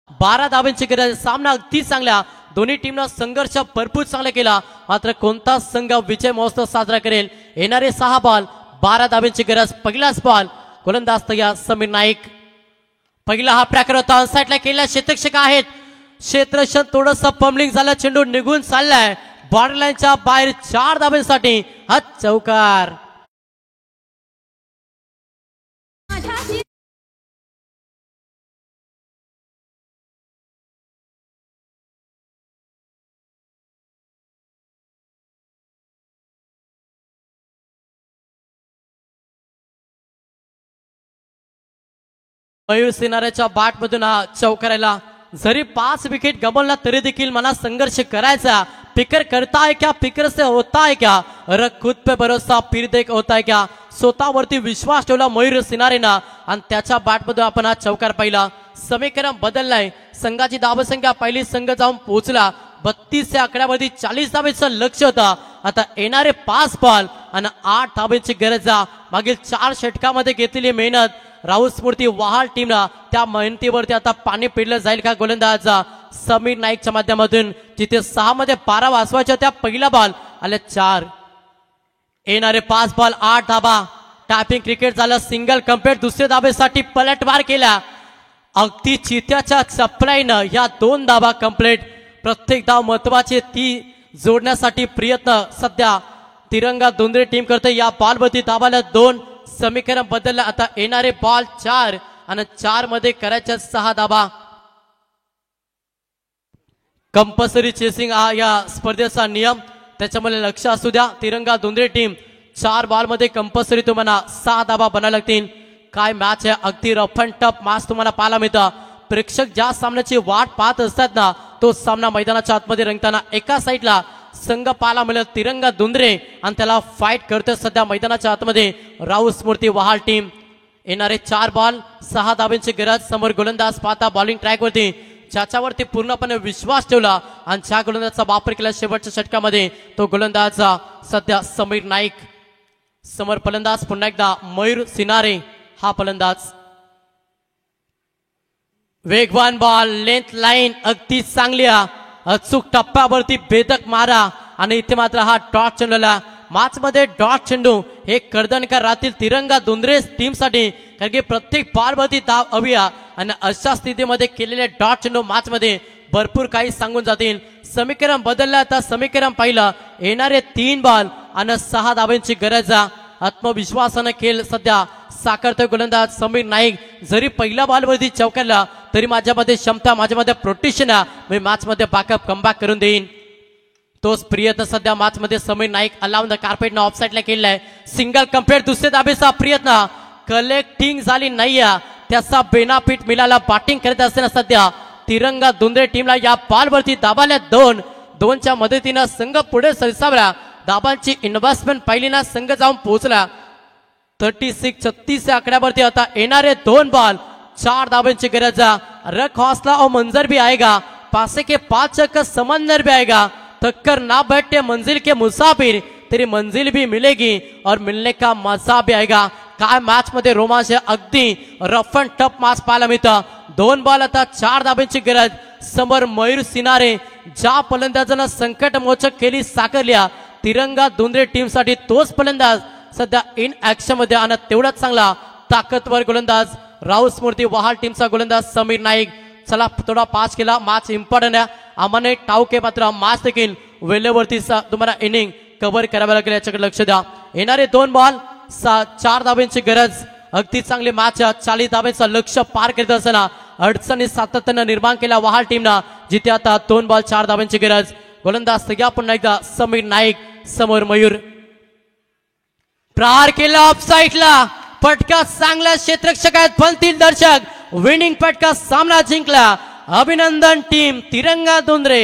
बारा धावांची गरज. सामना अगदी चांगला, दोन्ही टीमनं संघर्ष भरपूर चांगला केला. मात्र कोणता संघ विजय महोत्सव साजरा करेल? येणारे 6 बॉल 12 धावांची गरज. पहिलाच बॉल गोलंदाज तयार समीर नाईक. पहिला हा प्रकार होता, साईडला केलेला क्षेत्ररक्षक आहेत. क्षेत्ररक्षण थोडस पम्बलिंग झालं, चेंडू निघून चाललाय बॉर्डर लाईनच्या बाहेर. 4 धावांसाठी हा चौकार. मयूर सिनाऱ्याच्या बॅटमधून हा चौकारायला. जरी 5 विकेट गमवला तरी देखील मला संघर्ष करायचा. फिकर करता है क्या, फिकर से होता है क्या, और खुद पे भरोसा फिर देख होता है क्या. स्वतःवरती विश्वास ठेवला मयूर सिनारेनं आणि त्याच्या बॅटमधून आपण हा चौकार पाहिला. समीकरण बदललाय. संघाची धावसंख्या पहिली संघ जाऊन पोहोचला 32 या आकड्यावरती. 40 धावेचं लक्ष होता. आता येणारे 5 बॉल आणि 8 धावेची गरज. मागील 4 षटकामध्ये घेतलेली मेहनत राहुल स्मृती वहाल टीमला, त्या मेहनतीवरती आता पाणी पिडलं जाईल का गोलंदाज समीर नाईकच्या माध्यमातून? जिथे 6 मध्ये 12 वाचवायच्या त्या पहिला बॉल आले 4. येणारे 5 बॉल 8 धाबा. टॅपिंग क्रिकेट झालं, सिंगल कंप्लीट. दुसऱ्या धाबेसाठी पलटवार केला अगदी चित्याच्या चपलाईनं. या 2 धाबा कंप्लीट. प्रत्येक धाव महत्वाची, ती जोडण्यासाठी प्रयत्न सध्या तिरंगा दोंदरे टीम करते. या बॉलवरती धावाला 2. समीकरण बदललं. आता येणारे बॉल 4 आणि 4 मध्ये करायच्या 6 धाबा. कंपल्सरी चेसिंग हा या स्पर्धेचा नियम, त्याच्यामुळे लक्ष असू द्या. तिरंगा दोंदरे टीम 4 बॉल मध्ये कंपल्सरी तुम्हाला 6 धाबा बनायला लागतील. काय मॅच आहे, अगदी रफ अँड टफ मॅच तुम्हाला पाहायला मिळतं. प्रेक्षक ज्या सामन्याची वाट पाहत असतात ना, तो सामना मैदानाच्या आतमध्ये रंगताना एका साईडला संघ पाहायला मिळेल तिरंगा दोंदरे आणि त्याला फाईट करते सध्या मैदानाच्या आतमध्ये राहुल स्मृती वहाल टीम. येणारे 4 बॉल 6 धावांची गरज. समोर गोलंदाज पाहता बॉलिंग ट्रॅकवरती, ज्याच्यावरती पूर्णपणे विश्वास ठेवला आणि ज्या गोलंदाजाचा वापर केला शेवटच्या षटकामध्ये, तो गोलंदाज सध्या समीर नाईक. समोर फलंदाज पुन्हा एकदा मयूर सिनारे हा फलंदाज. वेगवान बॉल, लेंथ लाईन अगदी चांगली, अचूक टप्प्यावरती भेदक मारा आणि इथे मात्र हा डॉट चेंडूला. मॅच मध्ये डॉट चेंडू हे कर्दनकर राहतील तिरंगा दोंदरे टीमसाठी, कारण की प्रत्येक बॉलवरती धाव हवी आणि अशा स्थितीमध्ये केलेले डॉट चेंडू मॅच मध्ये भरपूर काही सांगून जातील. समीकरण बदललं. आता समीकरण पाहिलं. येणारे 3 बॉल आणि 6 धावांची गरज. आत्मविश्वासानं खेळ सध्या साकारतोय गोलंदाज समीर नाईक. जरी पहिल्या बॉलवरती चौकारला तरी माझ्यामध्ये क्षमता, माझ्यामध्ये प्रोटेक्शन आहे, मी मॅच मध्ये बॅकअप कमबॅक करून देईन. तोच प्रयत्न सध्या मॅच मध्ये समीर नाईक अलाउन द कार्पेटनं ऑफसाईडला केलाय. Single complete. दुसऱ्या धाबेचा प्रयत्न कलेक्टिंग झाली नाहीये, त्याचा बेनापीठ मिळाला. बॅटिंग करत असताना सध्या तिरंगा दोंदरे टीमला या बॉलवरती दाबाल्या 2-2च्या मदतीनं संघ पुढे सरसावला. दाबांची इन्व्हेस्टमेंट पाहिली ना, संघ जाऊन पोहोचला 36-36 या आकड्यावरती. आता येणारे 2 बॉल 4 धावांची गरज. रख हौसला और मंजर भी आएगा, पासे के 5 चक्कर समंदर भी आएगा. थक्कर ना बैठे मंजिल के मुसाफिर, तेरी मंजिल भी मिलेगी और मिलने का मजा भी आएगा. काय मॅच मध्ये रोमांच, अगदी रफ अँड टफ मॅच पाहायला मिळतं. 2 बॉल आता 4 धावांची गरज. समोर मयूर सिनारे, ज्या फलंदाजानं संकट मोचक केली साकारल्या तिरंगा दोंदरे टीम साठी, तोच फलंदाज सध्या इन ऍक्शन मध्ये. आणि तेवढाच चांगला ताकदवर गोलंदाज राहुल स्मृती वहाल टीमचा गोलंदाज समीर नाईक. चला थोडा पास केला. मॅच इम्पॉर्टंट आहे. आम्हाला टावके मात्र मॅच देखील वेळेवरती तुम्हाला इनिंग कव्हर करावं लागेल, याच्याकडे लक्ष द्या. येणारे 2 बॉल 4 धावांची गरज. अगदी चांगली मॅच. 40 धावांचं लक्ष पार करत असताना अडचणी सातत्यानं निर्माण केल्या वहाल टीमना, जिथे आता 2 बॉल 4 धावांची गरज. गोलंदाज तयार पुन्हा एकदा समीर नाईक. समोर मयूर. प्रहार केला ऑफसाईडला. फटका चांगला, क्षेत्ररक्षक आहेत, बनतील दर्शक. विनिंग फटका सामना जिंकला. अभिनंदन टीम तिरंगा धुंद्रे.